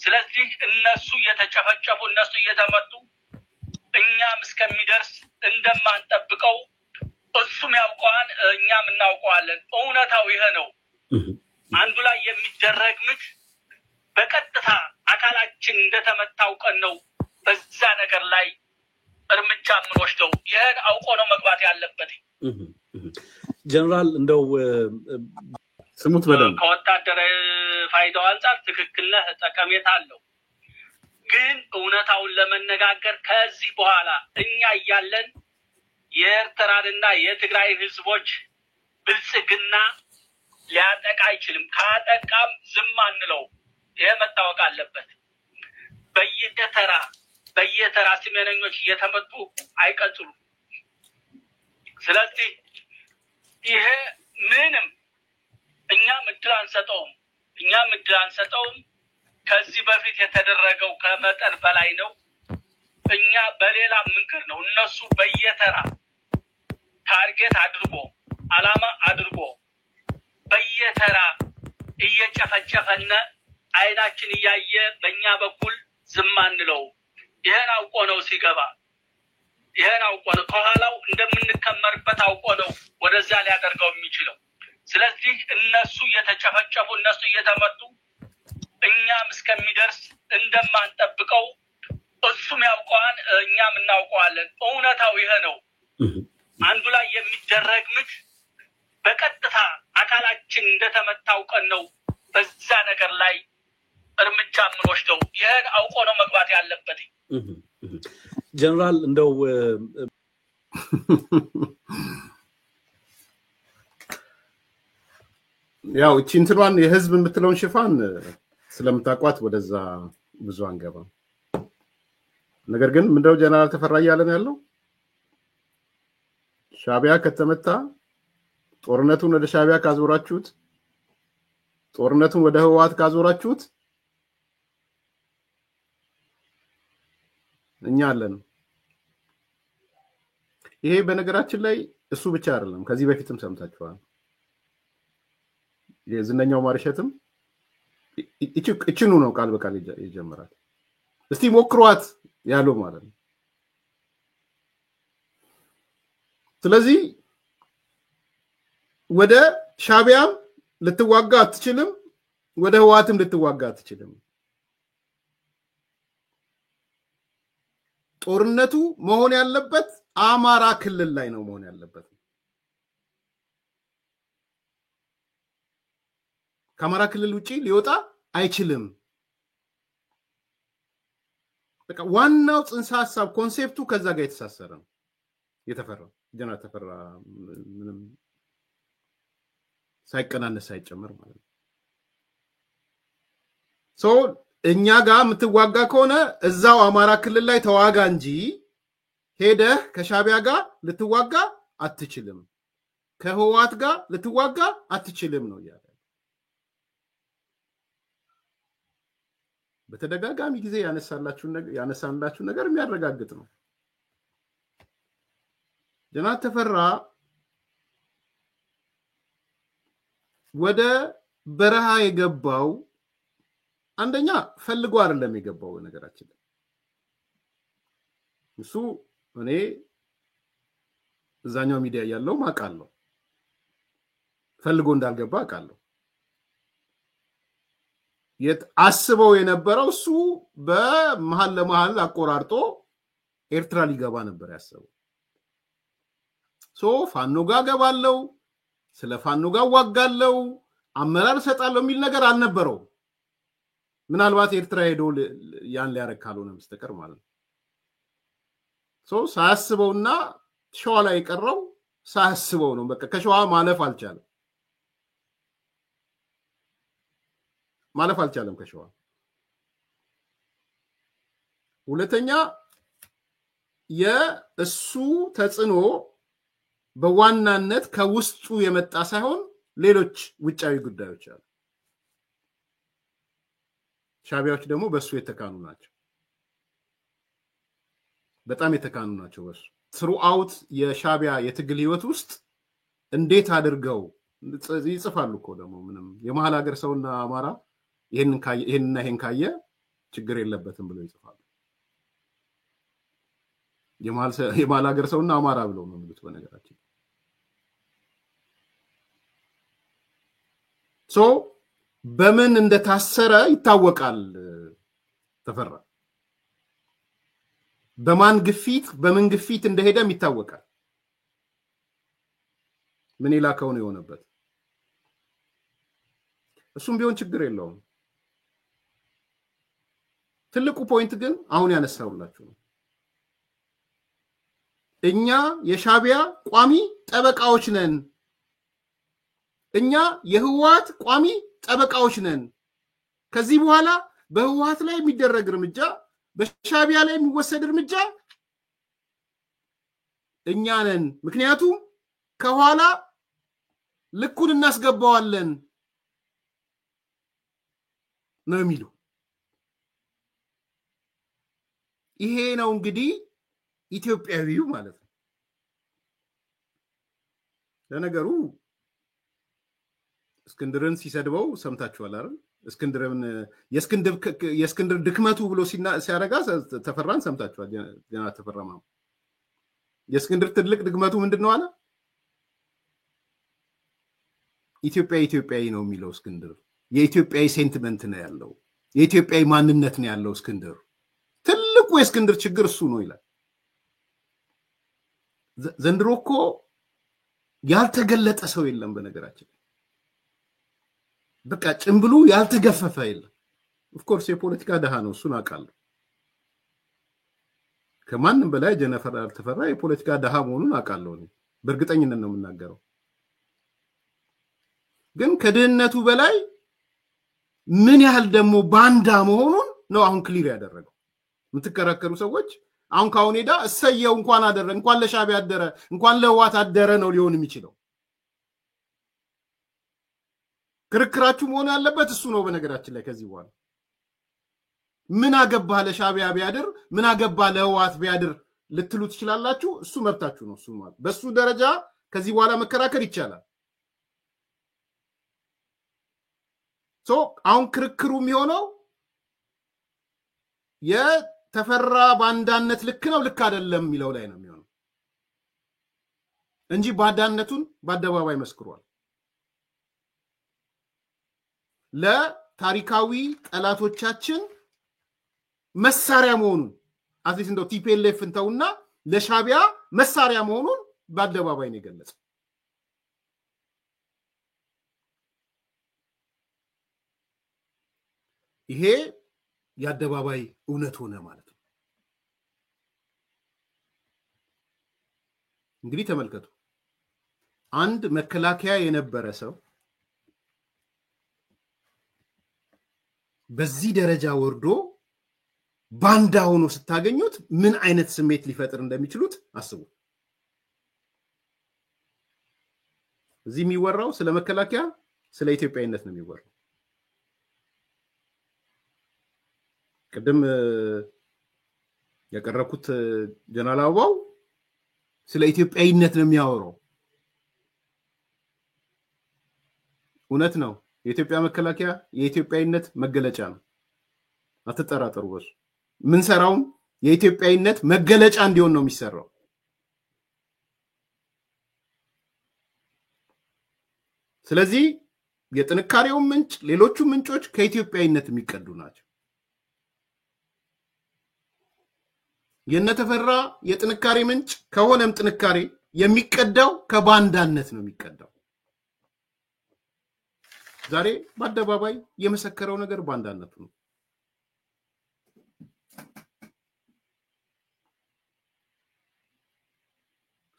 ስለዚህ እነሱ እየተጨፈጨፉ እነሱ እየተመቱ እኛም እስከሚደርስ እንደማንጠብቀው እሱም ያውቀዋል እኛም እናውቀዋለን እውነታው ይሄ ነው አንዱ ላይ የሚደረግ ምት በቀጥታ አካላችን እንደተመታው ቀን ነው በዛ ነገር ላይ እርምጃ ምንወስደው ይሄን አውቆ ነው መግባት ያለበት ጀነራል እንደው ስሙት በደም ከወታደራዊ ፋይዳው አንፃር ትክክል ነህ ጠቀሜታ አለው ግን እውነታውን ለመነጋገር ከዚህ በኋላ እኛ ያያለን የኤርትራንና የትግራይ ህዝቦች ብልጽግና ሊያጠቃ አይችልም ካጠቃም ዝም አንለው ይሄ መታወቅ አለበት በየተራ ሲመነኞች እየተመጡ አይቀጥሉም ስለዚህ ይሄ ምንም እኛ ምድር አንሰጠውም ከዚህ በፊት የተደረገው ከመጠን በላይ ነው እኛ በሌላ መንገድ ነው እነሱ በየተራ ታርጌት አድርጎ አላማ አድርጎ በየተራ እየጨፈጨፈና አይናችን ያየ በእኛ በኩል ዝም አንለው ይሄን አውቆ ነው ሲገባ ይሄን አውቆ ነው ከኋላው እንደምንከመርበት አውቆ ነው ወደዛ ሊያደርገው የሚችለው ስለዚህ እነሱ እየተጨፈጨፉ እነሱ እየተመቱ እኛም እስከሚደርስ እንደማንጠብቀው እሱም ያውቀዋል እኛም እናውቀዋለን እውነታው ይሄ ነው አንዱ ላይ የሚደረግ ምት በቀጥታ አካላችን እንደተመታው ቀን ነው በዛ ነገር ላይ እርምጃ ምንወስደው ይሄን አውቆ ነው መግባት ያለበት ጀነራል እንደው ያው ቺንትሏን የህዝብ የምትለውን ሽፋን ስለምታቋት ወደዛ ብዙ አንገባ ነገር ግን ምንድነው ጀነራል ተፈራ ያለን ያለው ሻቢያ ከተመታ ጦርነቱን ወደ ሻቢያ ካዞራችሁት ጦርነቱን ወደ ህወሓት ካዞራችሁት እኛ አለን ይሄ በነገራችን ላይ እሱ ብቻ አይደለም ከዚህ በፊትም ሰምታችኋል የዝነኛው ማርሸትም እቺኑ ነው ቃል በቃል ይጀምራል እስቲ ሞክሯት ያለው ማለት ነው ስለዚህ ወደ ሻቢያም ልትዋጋ አትችልም ወደ ህወሓትም ልትዋጋ አትችልም ጦርነቱ መሆን ያለበት አማራ ክልል ላይ ነው መሆን ያለበት ከአማራ ክልል ውጪ ሊወጣ አይችልም በቃ ዋናው ጽንሰ ሐሳብ ኮንሴፕቱ ከዛ ጋር የተሳሰረ ነው የተፈራው ጀነራል ተፈራ ምንም ሳይቀናነስ ሳይጨመር ማለት ነው እኛ ጋር የምትዋጋ ከሆነ እዛው አማራ ክልል ላይ ተዋጋ እንጂ ሄደህ ከሻቢያ ጋር ልትዋጋ አትችልም ከህወሓት ጋር ልትዋጋ አትችልም ነው ያለው በተደጋጋሚ ጊዜ ያነሳላችሁ ነገር የሚያረጋግጥ ነው ጀነራል ተፈራ ወደ በረሃ የገባው አንደኛ ፈልጎ አይደለም የገባው ነገራችን እሱ እኔ እዛኛው ሚዲያ ያለው ማቃለው ፈልጎ እንዳልገባ አቃለው የት አስበው የነበረው እሱ በመሃል ለመሃል አቆራርጦ ኤርትራ ሊገባ ነበር ያሰበው ሶ ፋኖ ጋር ገባለው ስለ ፋኖ ጋር ዋጋለው አመራር ሰጣለው የሚል ነገር አልነበረው ምናልባት ኤርትራ ሄዶ ያን ሊያረክ ካልሆነ በስተቀር ማለት ሶ ሳያስበውና ሸዋ ላይ ቀረው ሳያስበው ነው በቃ ከሸዋ ማለፍ አልቻለም ከሸዋ ሁለተኛ የእሱ ተጽኖ በዋናነት ከውስጡ የመጣ ሳይሆን ሌሎች ውጫዊ ጉዳዮች አሉ ሻቢያዎች ደግሞ በሱ የተካኑ ናቸው በጣም የተካኑ ናቸው በሱ throughout የሻቢያ የትግል ህይወት ውስጥ እንዴት አድርገው ይጽፋሉ እኮ ደግሞ ምንም የመሃል ሀገር ሰውና አማራ ይሄን ካየ ችግር የለበትም ብለው ይጽፋሉ የመሃል ሀገር ሰውና አማራ ብለው ነው የሚሉት በነገራችን ሶ በምን እንደታሰረ ይታወቃል ተፈራ በምን ግፊት እንደሄደም ይታወቃል ምን ይላከው ነው የሆነበት እሱም ቢሆን ችግር የለውም ትልቁ ፖይንት ግን አሁን ያነሳውላችሁ ነው እኛ የሻቢያ ቋሚ ጠበቃዎች ነን እኛ የህዋት ቋሚ ጠበቃዎች ነን ከዚህ በኋላ በህዋት ላይ የሚደረግ እርምጃ በሻቢያ ላይ የሚወሰድ እርምጃ እኛ ነን ምክንያቱም ከኋላ ልኩን እናስገባዋለን ነው የሚሉ ይሄ ነው እንግዲህ ኢትዮጵያዊው ማለት ነው ለነገሩ እስክንድርን ሲሰድበው ሰምታችኋል አይደል የእስክንድር ድክመቱ ብሎ ሲያረጋ ተፈራን ሰምታችኋል ጀና ተፈራማ የእስክንድር ትልቅ ድክመቱ ምንድነው አለ ኢትዮጵያዊ ነው የሚለው እስክንድር የኢትዮጵያዊ ሴንቲመንት ነው ያለው የኢትዮጵያዊ ማንነት ነው ያለው እስክንድር ትልቁ የእስክንድር ችግር እሱ ነው ይላል ዘንድሮ እኮ ያልተገለጠ ሰው የለም በነገራችን በቃ ጭምብሉ ያልተገፈፈ የለም ኦፍ ኮርስ የፖለቲካ ደሃ ነው እሱን አውቃለሁ ከማንም በላይ ጀነፈር ተፈራ የፖለቲካ ደሃ መሆኑን አውቃለሁ በእርግጠኝነት ነው የምናገረው ግን ከድህነቱ በላይ ምን ያህል ደግሞ ባንዳ መሆኑን ነው አሁን ክሊር ያደረገው የምትከራከሩ ሰዎች አሁን ካሁን ሄዳ እሰየው እንኳን አደረ እንኳን ለሻቢያ አደረ እንኳን ለህዋት አደረ ነው ሊሆን የሚችለው ክርክራችሁ መሆን ያለበት እሱ ነው በነገራችን ላይ ከዚህ በኋላ ምን አገባ ለሻቢያ ቢያድር ምን አገባ ለህዋት ቢያድር ልትሉ ትችላላችሁ እሱ መብታችሁ ነው እሱ ማለት በሱ ደረጃ ከዚህ በኋላ መከራከር ይቻላል ሶ አሁን ክርክሩ የሚሆነው የተፈራ ባንዳነት ልክ ነው ልክ አይደለም የሚለው ላይ ነው የሚሆነው እንጂ ባንዳነቱን በአደባባይ መስክሯል ለታሪካዊ ጠላቶቻችን መሳሪያ መሆኑን አትሊስት እንደው ቲፒኤልኤፍ እንተውና ለሻቢያ መሳሪያ መሆኑን በአደባባይ ነው የገለጸው ይሄ የአደባባይ እውነት ሆነ ማለት ነው እንግዲህ ተመልከቱ አንድ መከላከያ የነበረ ሰው በዚህ ደረጃ ወርዶ ባንዳ ሆኖ ስታገኙት ምን አይነት ስሜት ሊፈጥር እንደሚችሉት አስቡ እዚህ የሚወራው ስለ መከላከያ ስለ ኢትዮጵያዊነት ነው የሚወራው ቀደም ያቀረብኩት ጀነራል አበባው ስለ ኢትዮጵያዊነት ነው የሚያወራው እውነት ነው የኢትዮጵያ መከላከያ የኢትዮጵያዊነት መገለጫ ነው አትጠራጠሩ በሱ ምን ሰራው የኢትዮጵያዊነት መገለጫ እንዲሆን ነው የሚሰራው። ስለዚህ የጥንካሬው ምንጭ ሌሎቹ ምንጮች ከኢትዮጵያዊነት የሚቀዱ ናቸው። የነተፈራ የጥንካሬ ምንጭ ከሆነም ጥንካሬ የሚቀዳው ከባንዳነት ነው የሚቀዳው። ዛሬ በአደባባይ የመሰከረው ነገር ባንዳነቱ ነው።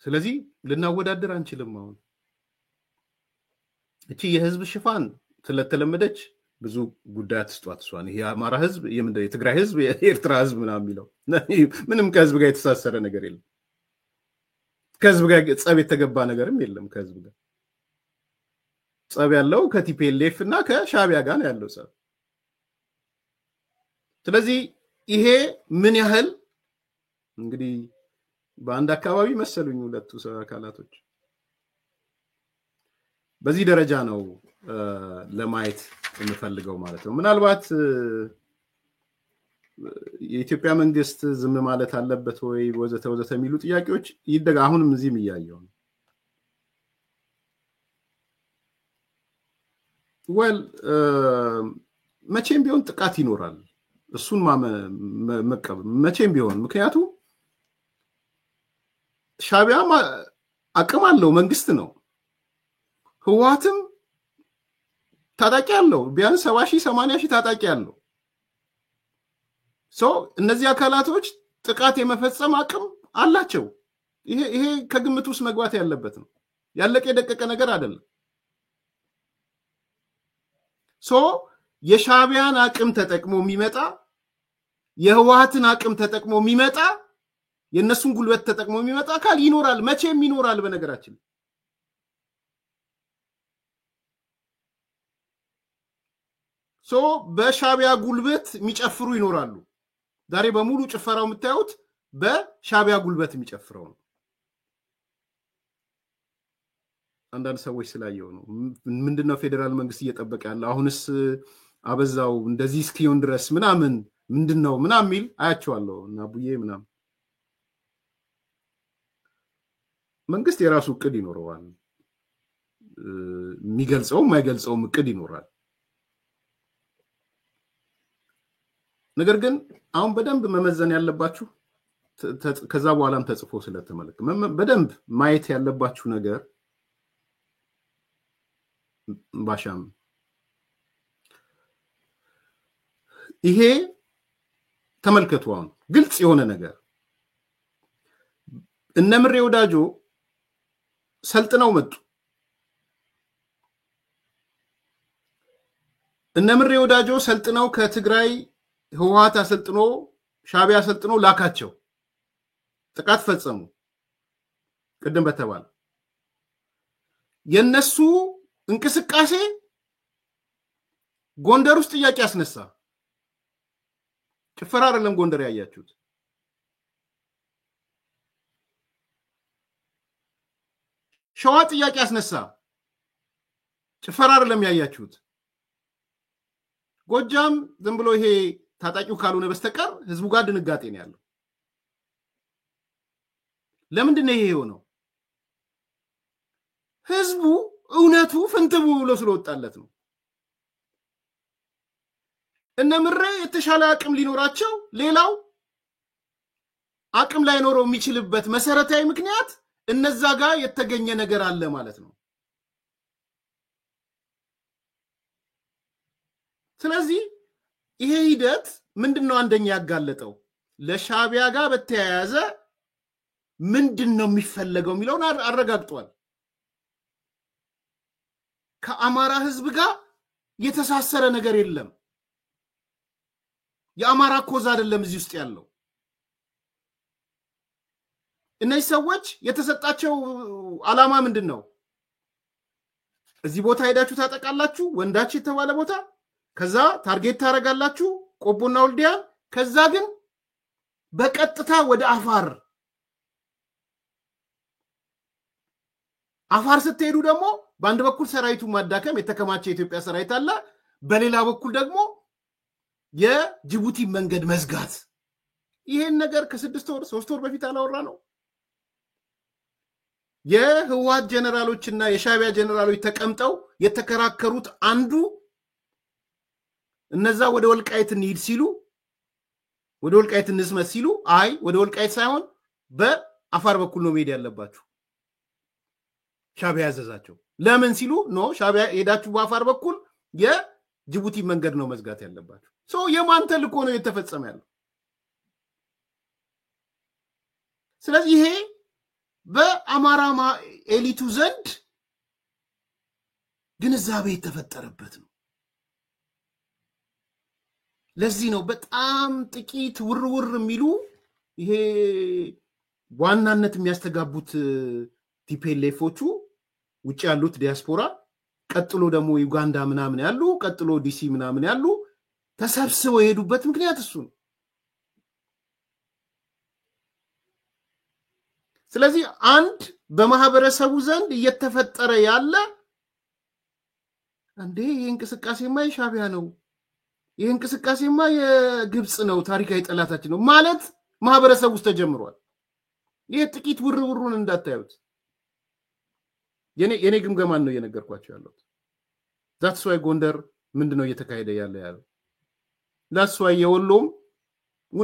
ስለዚህ ልናወዳደር አንችልም። አሁን እቺ የህዝብ ሽፋን ስለተለመደች ብዙ ጉዳይ አትስጧት። እሷን ይሄ የአማራ ህዝብ የትግራይ ህዝብ የኤርትራ ህዝብ ምናምን የሚለው ምንም ከህዝብ ጋር የተሳሰረ ነገር የለም። ከህዝብ ጋር ጸብ የተገባ ነገርም የለም። ከህዝብ ጋር ጸብ ያለው ከቲፒኤልኤፍ እና ከሻቢያ ጋር ነው ያለው ጸብ። ስለዚህ ይሄ ምን ያህል እንግዲህ በአንድ አካባቢ መሰሉኝ ሁለቱ አካላቶች በዚህ ደረጃ ነው ለማየት የምፈልገው ማለት ነው። ምናልባት የኢትዮጵያ መንግስት ዝም ማለት አለበት ወይ ወዘተ ወዘተ የሚሉ ጥያቄዎች አሁንም እዚህም እያየው ነው። መቼም ቢሆን ጥቃት ይኖራል። እሱን መቀበል መቼም ቢሆን ምክንያቱም ሻቢያ አቅም አለው፣ መንግስት ነው። ህወሓትም ታጣቂ አለው፣ ቢያንስ 70,000 80,000 ታጣቂ አለው። እነዚህ አካላቶች ጥቃት የመፈጸም አቅም አላቸው። ይሄ ከግምት ውስጥ መግባት ያለበት ነው። ያለቀ የደቀቀ ነገር አይደለም። የሻቢያን አቅም ተጠቅሞ የሚመጣ የህወሓትን አቅም ተጠቅሞ የሚመጣ የነሱን ጉልበት ተጠቅሞ የሚመጣ አካል ይኖራል፣ መቼም ይኖራል። በነገራችን በሻቢያ ጉልበት የሚጨፍሩ ይኖራሉ። ዛሬ በሙሉ ጭፈራው የምታዩት በሻቢያ ጉልበት የሚጨፍረው ነው። አንዳንድ ሰዎች ስላየው ነው ምንድነው ፌደራል መንግስት እየጠበቀ ያለ አሁንስ አበዛው እንደዚህ እስኪሆን ድረስ ምናምን ምንድነው ምናምን ሚል አያቸዋለሁ እና ቡዬ ምናምን መንግስት የራሱ እቅድ ይኖረዋል። የሚገልጸው የማይገልጸው እቅድ ይኖራል። ነገር ግን አሁን በደንብ መመዘን ያለባችሁ ከዛ በኋላም ተጽፎ ስለተመለከ በደንብ ማየት ያለባችሁ ነገር ባሻም ይሄ ተመልከቱ። አሁን ግልጽ የሆነ ነገር እነምሬ ወዳጆ ሰልጥነው መጡ። እነምሬ ወዳጆ ሰልጥነው ከትግራይ ህወሓት አሰልጥኖ ሻቢያ አሰልጥኖ ላካቸው፣ ጥቃት ፈጸሙ። ቅድም በተባለ የነሱ እንቅስቃሴ ጎንደር ውስጥ ጥያቄ ያስነሳ። ጭፈራ አይደለም ጎንደር ያያችሁት። ሸዋ ጥያቄ ያስነሳ። ጭፈራ አይደለም ያያችሁት። ጎጃም ዝም ብሎ ይሄ ታጣቂው ካልሆነ በስተቀር ህዝቡ ጋር ድንጋጤ ነው ያለው። ለምንድን ነው ይሄ የሆነው? ህዝቡ እውነቱ ፍንትው ብሎ ስለወጣለት ነው። እነምሬ የተሻለ አቅም ሊኖራቸው ሌላው አቅም ላይኖረው የሚችልበት መሰረታዊ ምክንያት እነዛ ጋር የተገኘ ነገር አለ ማለት ነው። ስለዚህ ይሄ ሂደት ምንድነው አንደኛ ያጋለጠው? ለሻቢያ ጋር በተያያዘ ምንድነው የሚፈለገው የሚለውን አረጋግጧል። ከአማራ ህዝብ ጋር የተሳሰረ ነገር የለም። የአማራ ኮዝ አይደለም እዚህ ውስጥ ያለው። እነዚህ ሰዎች የተሰጣቸው ዓላማ ምንድነው? እዚህ ቦታ ሄዳችሁ ታጠቃላችሁ፣ ወንዳች የተባለ ቦታ፣ ከዛ ታርጌት ታረጋላችሁ ቆቦና ወልዲያ፣ ከዛ ግን በቀጥታ ወደ አፋር ስትሄዱ ደግሞ በአንድ በኩል ሰራዊቱ ማዳከም የተከማቸ የኢትዮጵያ ሰራዊት አለ፣ በሌላ በኩል ደግሞ የጅቡቲ መንገድ መዝጋት። ይሄን ነገር ከ6 ወር 3 ወር በፊት አላወራ ነው የህዋት ጀነራሎችና የሻቢያ ጀነራሎች ተቀምጠው የተከራከሩት አንዱ እነዛ ወደ ወልቃይት እንሂድ ሲሉ ወደ ወልቃይት እንስመት ሲሉ አይ ወደ ወልቃይት ሳይሆን በአፋር በኩል ነው መሄድ ያለባችሁ ሻቢያ ያዘዛቸው ለምን ሲሉ ኖ ሻቢያ ሄዳችሁ በአፋር በኩል የጅቡቲ መንገድ ነው መዝጋት ያለባችሁ ሶ የማን ተልእኮ ነው የተፈጸመ ያለው ስለዚህ ይሄ በአማራ ኤሊቱ ዘንድ ግንዛቤ የተፈጠረበት ነው ለዚህ ነው በጣም ጥቂት ውርውር የሚሉ ይሄ ዋናነት የሚያስተጋቡት ቲፒኤልኤፎቹ ውጭ ያሉት ዲያስፖራ ቀጥሎ ደግሞ ዩጋንዳ ምናምን ያሉ ቀጥሎ ዲሲ ምናምን ያሉ ተሰብስበው የሄዱበት ምክንያት እሱ ነው ስለዚህ አንድ በማህበረሰቡ ዘንድ እየተፈጠረ ያለ እንዴ የእንቅስቃሴማ የሻቢያ ነው የእንቅስቃሴማ የግብጽ ነው ታሪካዊ ጠላታችን ነው ማለት ማህበረሰቡ ውስጥ ተጀምሯል ይሄ ጥቂት ውርውሩን እንዳታዩት የኔ ግምገማን ነው የነገርኳቸው ያለው that's why ጎንደር ምንድነው እየተካሄደ ያለው that's why የወሎም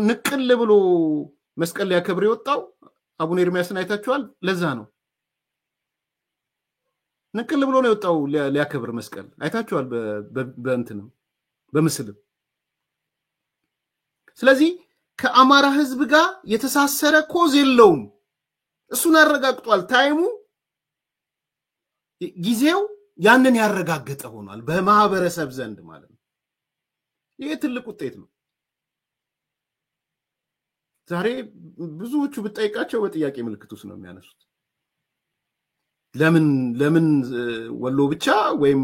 ንቅል ብሎ መስቀል ያከብር ይወጣው አቡነ ኤርሚያስን አይታችኋል ለዛ ነው ንቅል ብሎ ነው የወጣው ሊያከብር መስቀል አይታችኋል በእንትን በምስል ስለዚህ ከአማራ ህዝብ ጋር የተሳሰረ ኮዝ የለውም እሱን አረጋግጧል ታይሙ ጊዜው ያንን ያረጋገጠ ሆኗል በማህበረሰብ ዘንድ ማለት ነው ይሄ ትልቅ ውጤት ነው ዛሬ ብዙዎቹ በጠይቃቸው በጥያቄ ምልክት ውስጥ ነው የሚያነሱት ለምን ወሎ ብቻ ወይም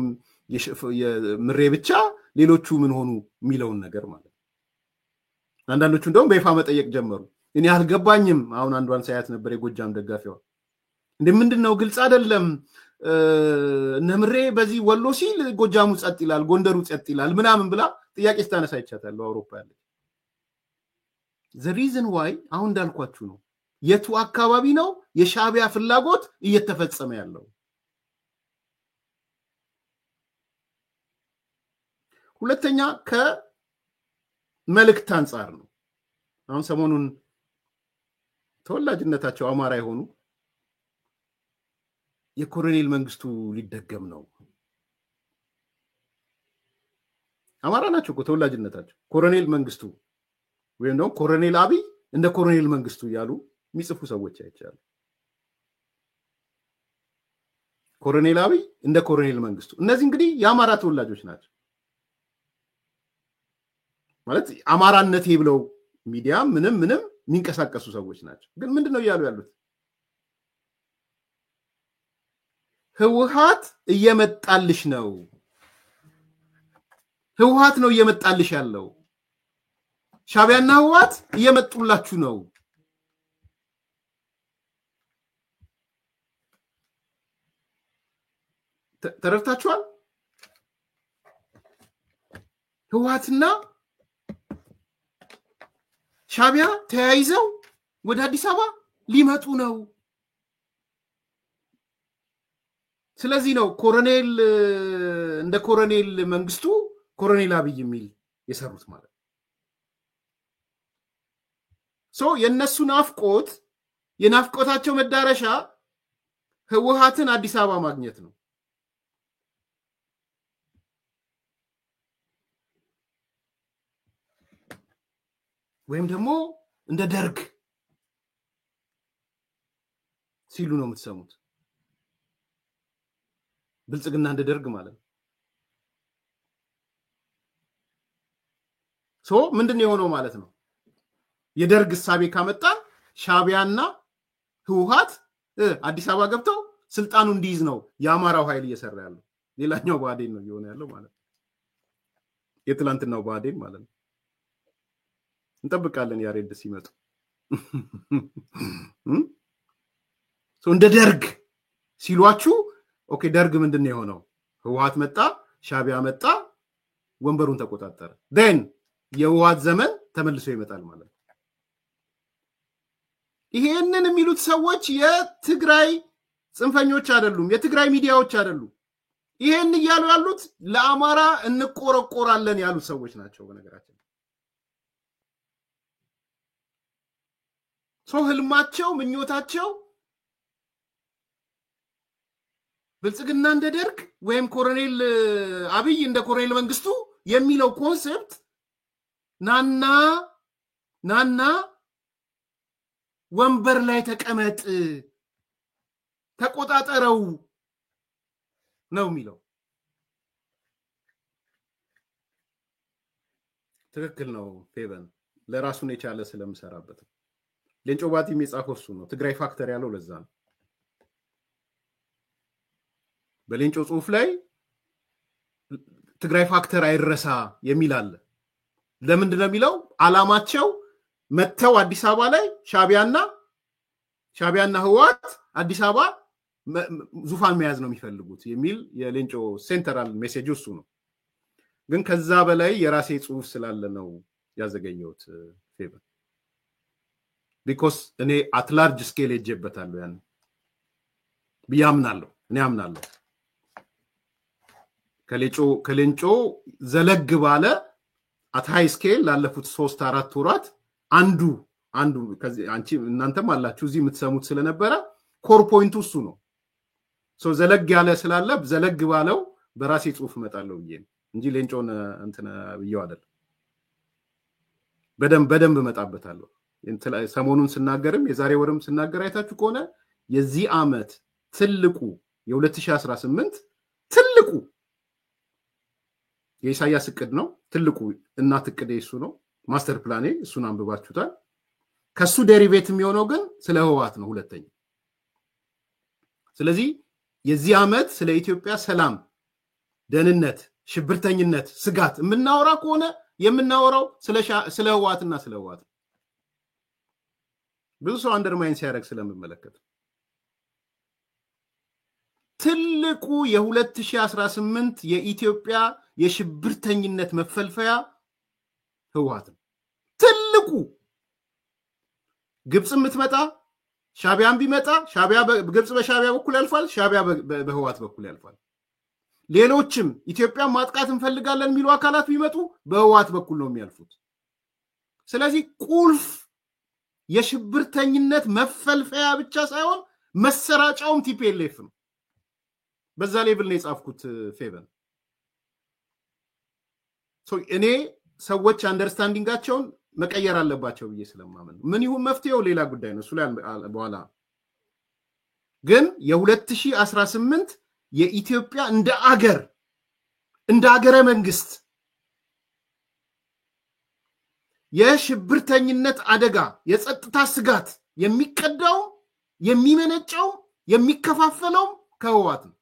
የምሬ ብቻ ሌሎቹ ምን ሆኑ የሚለውን ነገር ማለት አንዳንዶቹ እንደውም በይፋ መጠየቅ ጀመሩ እኔ አልገባኝም አሁን አንዷን ሳያት ነበር የጎጃም ደጋፊዋ እንደምንድነው ግልጽ አይደለም ነምሬ በዚህ ወሎ ሲል ጎጃሙ ጸጥ ይላል ጎንደሩ ጸጥ ይላል ምናምን ብላ ጥያቄ ስታነሳ ይቻታል አውሮፓ ያለ the reason why አሁን እንዳልኳችሁ ነው የቱ አካባቢ ነው የሻቢያ ፍላጎት እየተፈጸመ ያለው ሁለተኛ ከመልእክት አንፃር ነው አሁን ሰሞኑን ተወላጅነታቸው አማራ የሆኑ የኮሎኔል መንግስቱ ሊደገም ነው አማራ ናቸው ተወላጅነታቸው ኮሎኔል መንግስቱ ወይም ነው ኮሎኔል አብይ እንደ ኮሎኔል መንግስቱ ያሉ የሚጽፉ ሰዎች አይቻሉ ኮሎኔል አብይ እንደ ኮሎኔል መንግስቱ እነዚህ እንግዲህ የአማራ ተወላጆች ናቸው ማለት አማራነት ይብለው ሚዲያ ምንም የሚንቀሳቀሱ ሰዎች ናቸው ግን ምንድነው ያሉ ያሉት ህወሓት እየመጣልሽ ነው ህወሓት ነው እየመጣልሽ ያለው ሻቢያና ህወሓት እየመጡላችሁ ነው ተረድታችኋል ህወሓትና ሻቢያ ተያይዘው ወደ አዲስ አበባ ሊመጡ ነው ስለዚህ ነው ኮሎኔል እንደ ኮሎኔል መንግስቱ ኮሎኔል አብይ የሚል የሰሩት ማለት ሶ የነሱ ናፍቆት የናፍቆታቸው መዳረሻ ህወሓትን አዲስ አበባ ማግኘት ነው ወይም ደግሞ እንደ ደርግ ሲሉ ነው የምትሰሙት ብልጽግና እንደ ደርግ ማለት ሶ ምንድነው የሆነው ማለት ነው የደርግ ሳቤ ካመጣ ሻቢያና ህወሓት አዲስ አበባ ገብተው ስልጣኑ እንዲይዝ ነው የአማራው ኃይል እየሰራ ያለው ሌላኛው ባዴን ነው የሆነ ያለው ማለት የትላንትናው ባዴን ማለት ነው እንጠብቃለን ያሬድ ሲመጡ ሶ እንደ ደርግ ሲሏችሁ ኦኬ ደርግ ምንድነው የሆነው ህወሓት መጣ ሻቢያ መጣ ወንበሩን ተቆጣጣረ then የህወሓት ዘመን ተመልሶ ይመጣል ማለት ይሄንን የሚሉት ሰዎች የትግራይ ጽንፈኞች አይደሉም፣ የትግራይ ሚዲያዎች አይደሉም። ይሄን እያሉ ያሉት ለአማራ እንቆረቆራለን ያሉት ሰዎች ናቸው። በነገራችን ሰው ህልማቸው ምኞታቸው ብልጽግና እንደ ደርግ ወይም ኮሎኔል አብይ እንደ ኮሎኔል መንግስቱ የሚለው ኮንሰፕት ናና ወንበር ላይ ተቀመጥ ተቆጣጣረው ነው የሚለው። ትክክል ነው ፌቨን ለራሱን የቻለ ስለምሰራበት ሌንጮ ባቲ የሚጻፈው እሱ ነው። ትግራይ ፋክተር ያለው ለዛ ነው። በሌንጮ ጽሁፍ ላይ ትግራይ ፋክተር አይረሳ የሚል አለ። ለምንድን ነው የሚለው? አላማቸው መተው አዲስ አበባ ላይ ሻቢያና ህወሓት አዲስ አበባ ዙፋን መያዝ ነው የሚፈልጉት የሚል የሌንጮ ሴንትራል ሜሴጅ እሱ ነው። ግን ከዛ በላይ የራሴ ጽሁፍ ስላለ ነው ያዘገየሁት ፌቨን ቢኮዝ እኔ አት ላርጅ ስኬል ሄጄበታለሁ ያን ብያምናለሁ። እኔ አምናለሁ ከሌንጮ ዘለግ ባለ አት ሃይ ስኬል ላለፉት 3-4 ወራት አንዱ ከዚህ አንቺ እናንተም አላችሁ እዚህ የምትሰሙት ስለነበረ ኮር ፖይንቱ እሱ ነው። ሶ ዘለግ ያለ ስላለ ዘለግ ባለው በራሴ ጽሁፍ መጣለው ብዬ እንጂ ሌንጮን እንትን ብየው አይደለም። በደንብ መጣበታለሁ። ሰሞኑን ስናገርም የዛሬ ወርም ስናገር አይታችሁ ከሆነ የዚህ አመት ትልቁ የ2018 ትልቁ የኢሳያስ እቅድ ነው። ትልቁ እናት እቅዴ እሱ ነው። ማስተር ፕላኔ እሱን አንብባችሁታል። ከሱ ዴሪቬት የሚሆነው ግን ስለ ህወሓት ነው ሁለተኛ። ስለዚህ የዚህ አመት ስለ ኢትዮጵያ ሰላም፣ ደህንነት፣ ሽብርተኝነት፣ ስጋት የምናወራ ከሆነ የምናወራው ስለ ህወሓትና ስለ ህወሓት ብዙ ሰው አንደርማይን ሲያደርግ ስለምመለከት ትልቁ የ2018 የኢትዮጵያ የሽብርተኝነት መፈልፈያ ህወሓት ትልቁ ግብጽ የምትመጣ ሻቢያን ቢመጣ ግብጽ በሻቢያ በኩል ያልፋል፣ ሻቢያ በህወሓት በኩል ያልፋል። ሌሎችም ኢትዮጵያ ማጥቃት እንፈልጋለን የሚሉ አካላት ቢመጡ በህወሓት በኩል ነው የሚያልፉት። ስለዚህ ቁልፍ የሽብርተኝነት መፈልፈያ ብቻ ሳይሆን መሰራጫውም ቲፒኤልኤፍ ነው። በዛ ሌቭል ነው የጻፍኩት ፌቨን። እኔ ሰዎች አንደርስታንዲንጋቸውን መቀየር አለባቸው ብዬ ስለማመን ምን ይሁን መፍትሄው ሌላ ጉዳይ ነው። እሱ ላይ በኋላ ግን የ2018 የኢትዮጵያ እንደ አገረ መንግስት የሽብርተኝነት አደጋ የጸጥታ ስጋት የሚቀዳው የሚመነጨው የሚከፋፈለው ከህወሓት ነው።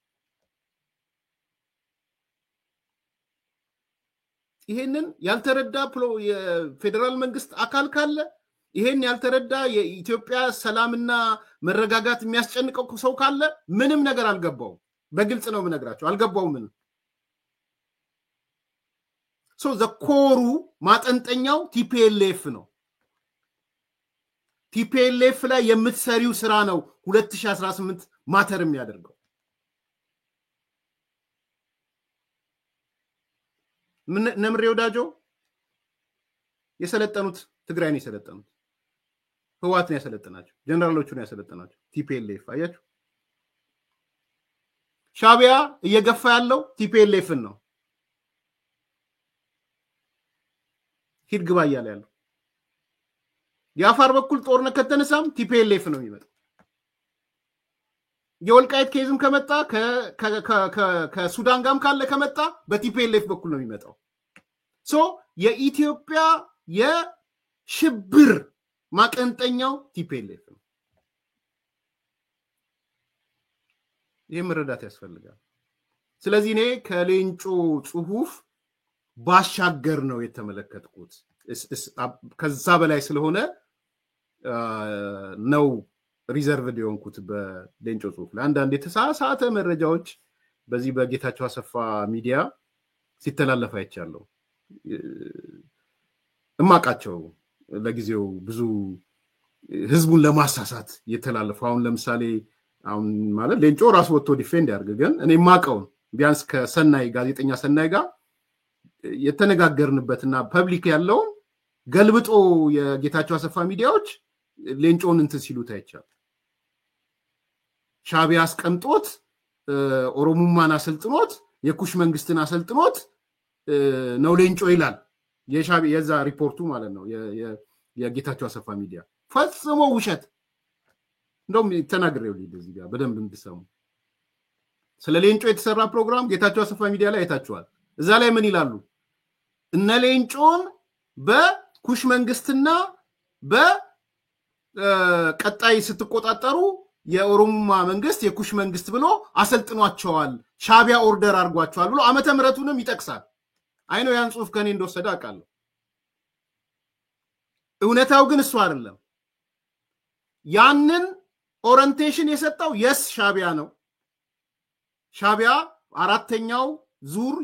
ይሄንን ያልተረዳ የፌደራል መንግስት አካል ካለ ይሄን ያልተረዳ የኢትዮጵያ ሰላምና መረጋጋት የሚያስጨንቀው ሰው ካለ ምንም ነገር አልገባው። በግልጽ ነው የምነግራቸው አልገባው ምን ዘኮሩ ማጠንጠኛው ቲፒኤልኤፍ ነው። ቲፒኤልኤፍ ላይ የምትሰሪው ስራ ነው 2018 ማተር የሚያደርገው። ነምሬ ወዳጆ የሰለጠኑት ትግራይን የሰለጠኑት ህወሓትን ያሰለጠናቸው ጀነራሎቹን ያሰለጠናቸው ቲፒኤልኤፍ አያችሁ። ሻቢያ እየገፋ ያለው ቲፒኤልኤፍን ነው። ሂድ ግባ እያለ ያለው የአፋር በኩል ጦርነት ከተነሳም ቲፒኤልኤፍ ነው የሚመጣው። የወልቃይት ኬዝም ከመጣ ከሱዳን ጋርም ካለ ከመጣ በቲፒኤልኤፍ በኩል ነው የሚመጣው። የኢትዮጵያ የሽብር ማቀንጠኛው ቲፒኤልኤፍ ነው። ይህ መረዳት ያስፈልጋል። ስለዚህ እኔ ከሌንጮ ጽሁፍ ባሻገር ነው የተመለከትኩት። ከዛ በላይ ስለሆነ ነው ሪዘርቭድ የሆንኩት በሌንጮ ጽሁፍ ላይ። አንዳንድ የተሳሳተ መረጃዎች በዚህ በጌታቸው አሰፋ ሚዲያ ሲተላለፍ አይቻለሁ። እማቃቸው ለጊዜው ብዙ ህዝቡን ለማሳሳት የተላለፈው አሁን ለምሳሌ አሁን ማለት ሌንጮ ራሱ ወጥቶ ዲፌንድ ያርግ ግን እኔ ማቀው ቢያንስ ከሰናይ ጋዜጠኛ ሰናይ ጋር የተነጋገርንበትና ፐብሊክ ያለው ገልብጦ የጌታቸው አሰፋ ሚዲያዎች ሌንጮን እንትን ሲሉ ታይቻል ሻቢያ አስቀምጦት ኦሮሞማን አሰልጥኖት የኩሽ መንግስትን አሰልጥኖት ነው ሌንጮ ይላል የሻቢያ የዛ ሪፖርቱ ማለት ነው የጌታቸው አሰፋ ሚዲያ ፈጽሞ ውሸት እንደውም ተናግሬው እዚህ ጋር በደንብ እንድሰሙ ስለ ሌንጮ የተሰራ ፕሮግራም ጌታቸው አሰፋ ሚዲያ ላይ አይታችኋል እዛ ላይ ምን ይላሉ እነ ሌንጮን በኩሽ መንግስትና በቀጣይ ስትቆጣጠሩ የኦሮሞማ መንግስት የኩሽ መንግስት ብሎ አሰልጥኗቸዋል ሻቢያ ኦርደር አርጓቸዋል ብሎ ዓመተ ምህረቱንም ይጠቅሳል አይነው ያን ጽሁፍ ከኔ እንደወሰደ አቃለሁ እውነታው ግን እሱ አይደለም ያንን ኦሪንቴሽን የሰጠው የስ ሻቢያ ነው ሻቢያ አራተኛው ዙር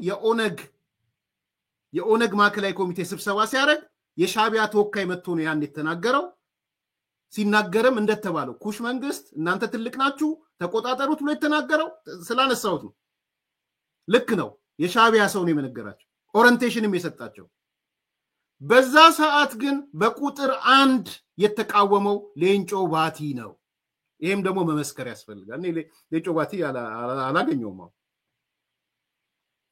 የኦነግ ማዕከላዊ ኮሚቴ ስብሰባ ሲያደርግ የሻቢያ ተወካይ መጥቶ ነው ያን የተናገረው ሲናገርም እንደተባለው ኩሽ መንግስት እናንተ ትልቅ ናችሁ ተቆጣጣሩት ብሎ የተናገረው ስላነሳውት ነው ልክ ነው የሻቢያ ሰው ነው የመነገራቸው ኦሪንቴሽንም የሰጣቸው በዛ ሰዓት ግን በቁጥር 1 የተቃወመው ሌንጮ ባቲ ነው ይሄም ደግሞ መመስከር ያስፈልጋል እኔ ሌንጮ ባቲ አላገኘውም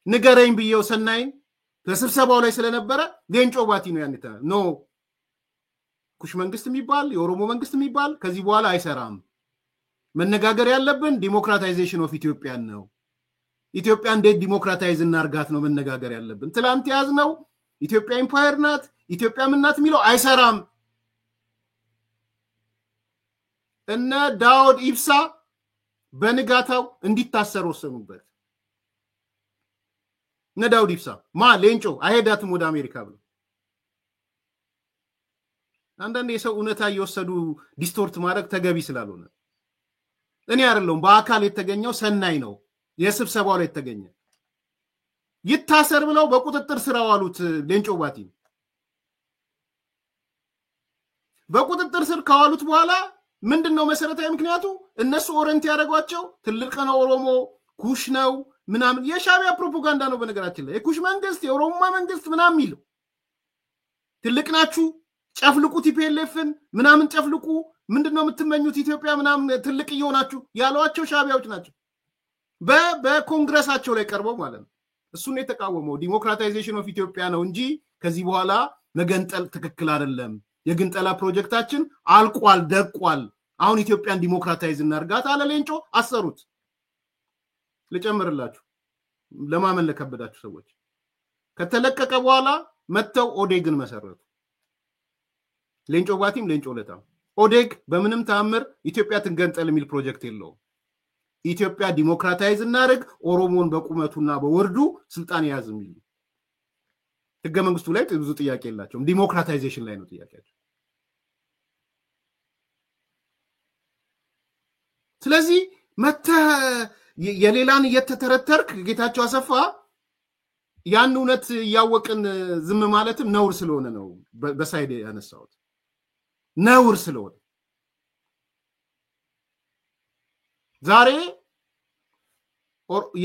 ንገረኝ ብየው ሰናይ በስብሰባው ላይ ስለነበረ ሌንጮ ባቲ ነው ያን ኖ ኩሽ መንግስት የሚባል የኦሮሞ መንግስት የሚባል ከዚህ በኋላ አይሰራም መነጋገር ያለብን ዲሞክራታይዜሽን ኦፍ ኢትዮጵያ ነው ኢትዮጵያ እንዴት ዲሞክራታይዝ እናርጋት ነው መነጋገር ያለብን ትላንት ያዝነው ኢትዮጵያ ኢምፓየር ናት ኢትዮጵያ ምናት የሚለው አይሰራም እነ ዳውድ ኢብሳ በንጋታው እንዲታሰሩ ወሰኑበት እነ ዳውድ ኢብሳ ሌንጮ አይሄዳትም ወደ አሜሪካ ብሎ አንዳንድ የሰው እውነታ እየወሰዱ ዲስቶርት ማድረግ ተገቢ ስላልሆነ እኔ አይደለም በአካል የተገኘው ሰናይ ነው የስብሰባው ላይ የተገኘ ይታሰር ብለው በቁጥጥር ስር አዋሉት ሌንጮ ባቲ በቁጥጥር ስር ካዋሉት በኋላ ምንድነው መሰረታዊ ምክንያቱ እነሱ ኦሪንት ያደረጓቸው ትልቅ ነው ኦሮሞ ኩሽ ነው ምናምን የሻቢያ ፕሮፓጋንዳ ነው በነገራችን ላይ የኩሽ መንግስት የኦሮሞ መንግስት ምናምን ይሉ ትልቅ ናችሁ ጨፍልቁ ቲፒኤልኤፍን ምናምን ጨፍልቁ ምንድነው የምትመኙት ኢትዮጵያ ምናምን ትልቅ ይሆናችሁ ያሏቸው ሻቢያዎች ናቸው በኮንግረሳቸው ላይ ቀርበው ማለት ነው እሱን የተቃወመው ዲሞክራታይዜሽን ኦፍ ኢትዮጵያ ነው እንጂ ከዚህ በኋላ መገንጠል ትክክል አይደለም የግንጠላ ፕሮጀክታችን አልቋል ደቋል አሁን ኢትዮጵያን ዲሞክራታይዝ እናርጋት አለ ሌንጮ አሰሩት ልጨምርላችሁ ለማመን ለከበዳችሁ ሰዎች ከተለቀቀ በኋላ መተው ኦዴግን መሰረቱ ሌንጮ ባቲም ሌንጮ ለታም ኦዴግ በምንም ተአምር ኢትዮጵያ ትንገንጠል የሚል ፕሮጀክት የለው ኢትዮጵያ ዲሞክራታይዝ እናርግ ኦሮሞን በቁመቱና በወርዱ ስልጣን ያዝ የሚል ህገ መንግስቱ ላይ ብዙ ጥያቄ የላቸውም ዲሞክራታይዜሽን ላይ ነው ጥያቄያቸው ስለዚህ መተ የሌላን እየተተረተርክ ጌታቸው አሰፋ ያን እውነት ያወቅን ዝም ማለትም ነውር ስለሆነ ነው በሳይድ ያነሳውት ነውር ስለሆነ ዛሬ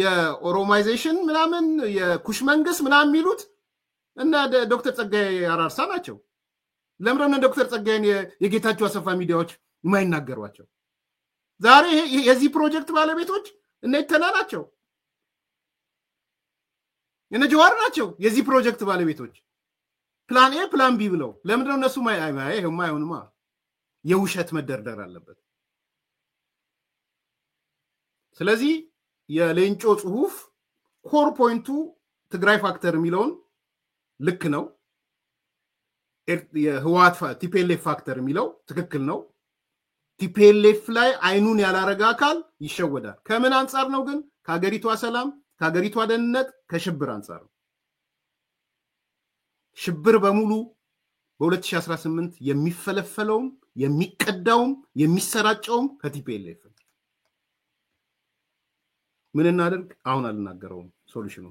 የኦሮማይዜሽን ምናምን የኩሽ መንግስት ምናምን የሚሉት እና ዶክተር ጸጋዬ አራርሳ ናቸው ለምረነ ዶክተር ጸጋዬን የጌታቸው አሰፋ ሚዲያዎች የማይናገሯቸው ዛሬ የዚህ ፕሮጀክት ባለቤቶች እነ ይተና ናቸው እነ ጀዋር ናቸው የዚህ ፕሮጀክት ባለቤቶች ፕላን ኤ ፕላን ቢ ብለው ለምንድነው እነሱ የማይሆንማ የውሸት መደርደር አለበት ስለዚህ የሌንጮ ጽሁፍ ኮር ፖይንቱ ትግራይ ፋክተር የሚለውን ልክ ነው የህዋት ቲፒኤልኤፍ ፋክተር የሚለው ትክክል ነው ቲፒኤልኤፍ ላይ አይኑን ያላረጋ አካል ይሸወዳል ከምን አንፃር ነው ግን ከሀገሪቷ ሰላም ከሀገሪቷ ደህንነት ከሽብር አንፃር ነው ሽብር በሙሉ በ2018 የሚፈለፈለውም የሚቀዳውም የሚሰራጨውም ከቲፒኤልኤፍ ምን እናደርግ አሁን አልናገረውም ሶሉሽኑ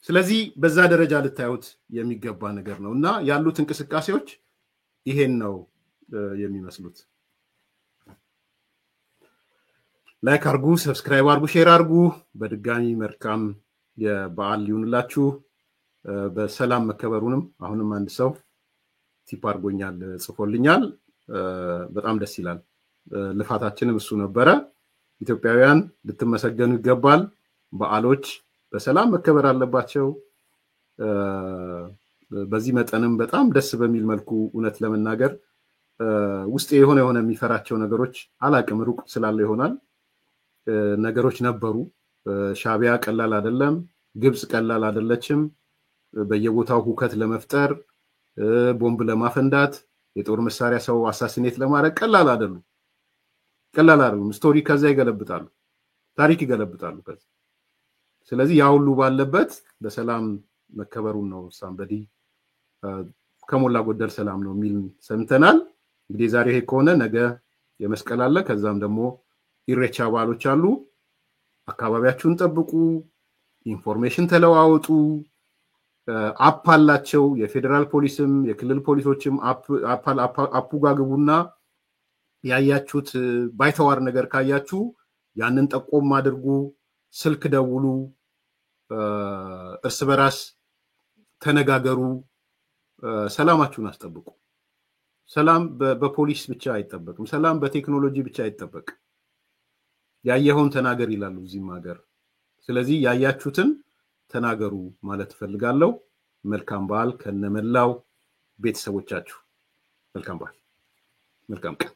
ስለዚህ በዛ ደረጃ ልታዩት የሚገባ ነገር ነውና ያሉት እንቅስቃሴዎች ይሄን ነው የሚመስሉት። ላይክ አርጉ፣ ሰብስክራይብ አርጉ፣ ሼር አርጉ። በድጋሚ መልካም የበዓል ይሁንላችሁ። በሰላም መከበሩንም አሁንም አንድ ሰው ቲፕ አርጎኛል፣ ጽፎልኛል። በጣም ደስ ይላል። ልፋታችንም እሱ ነበረ። ኢትዮጵያውያን ልትመሰገኑ ይገባል። በዓሎች በሰላም መከበር አለባቸው። በዚህ መጠንም በጣም ደስ በሚል መልኩ እውነት ለመናገር ውስጥ የሆነ የሚፈራቸው ነገሮች አላቅም፣ ሩቅ ስላለ ይሆናል ነገሮች ነበሩ። ሻቢያ ቀላል አይደለም፣ ግብጽ ቀላል አይደለችም። በየቦታው ሁከት ለመፍጠር ቦምብ ለማፈንዳት የጦር መሳሪያ ሰው አሳሲኔት ለማድረግ ቀላል አይደሉም። ስቶሪ ከዛ ይገለብጣሉ፣ ታሪክ ይገለብጣሉ ከዛ። ስለዚህ ያ ሁሉ ባለበት በሰላም መከበሩን ነው ሳምበዲ ከሞላ ጎደል ሰላም ነው የሚል ሰምተናል። እንግዲህ ዛሬ ይሄ ከሆነ ነገ የመስቀል አለ፣ ከዛም ደግሞ ኢሬቻ በዓሎች አሉ። አካባቢያችሁን ጠብቁ፣ ኢንፎርሜሽን ተለዋወጡ። አፕ አላቸው፣ የፌዴራል ፖሊስም የክልል ፖሊሶችም አፑ ጋር ግቡና ያያችሁት ባይተዋር ነገር ካያችሁ ያንን ጠቆም አድርጉ፣ ስልክ ደውሉ፣ እርስ በራስ ተነጋገሩ፣ ሰላማችሁን አስጠብቁ። ሰላም በፖሊስ ብቻ አይጠበቅም፣ ሰላም በቴክኖሎጂ ብቻ አይጠበቅም። ያየኸውን ተናገር ይላሉ እዚህም ሀገር። ስለዚህ ያያችሁትን ተናገሩ ማለት ፈልጋለሁ። መልካም በዓል ከነመላው ቤተሰቦቻችሁ። መልካም በዓል፣ መልካም ቀን።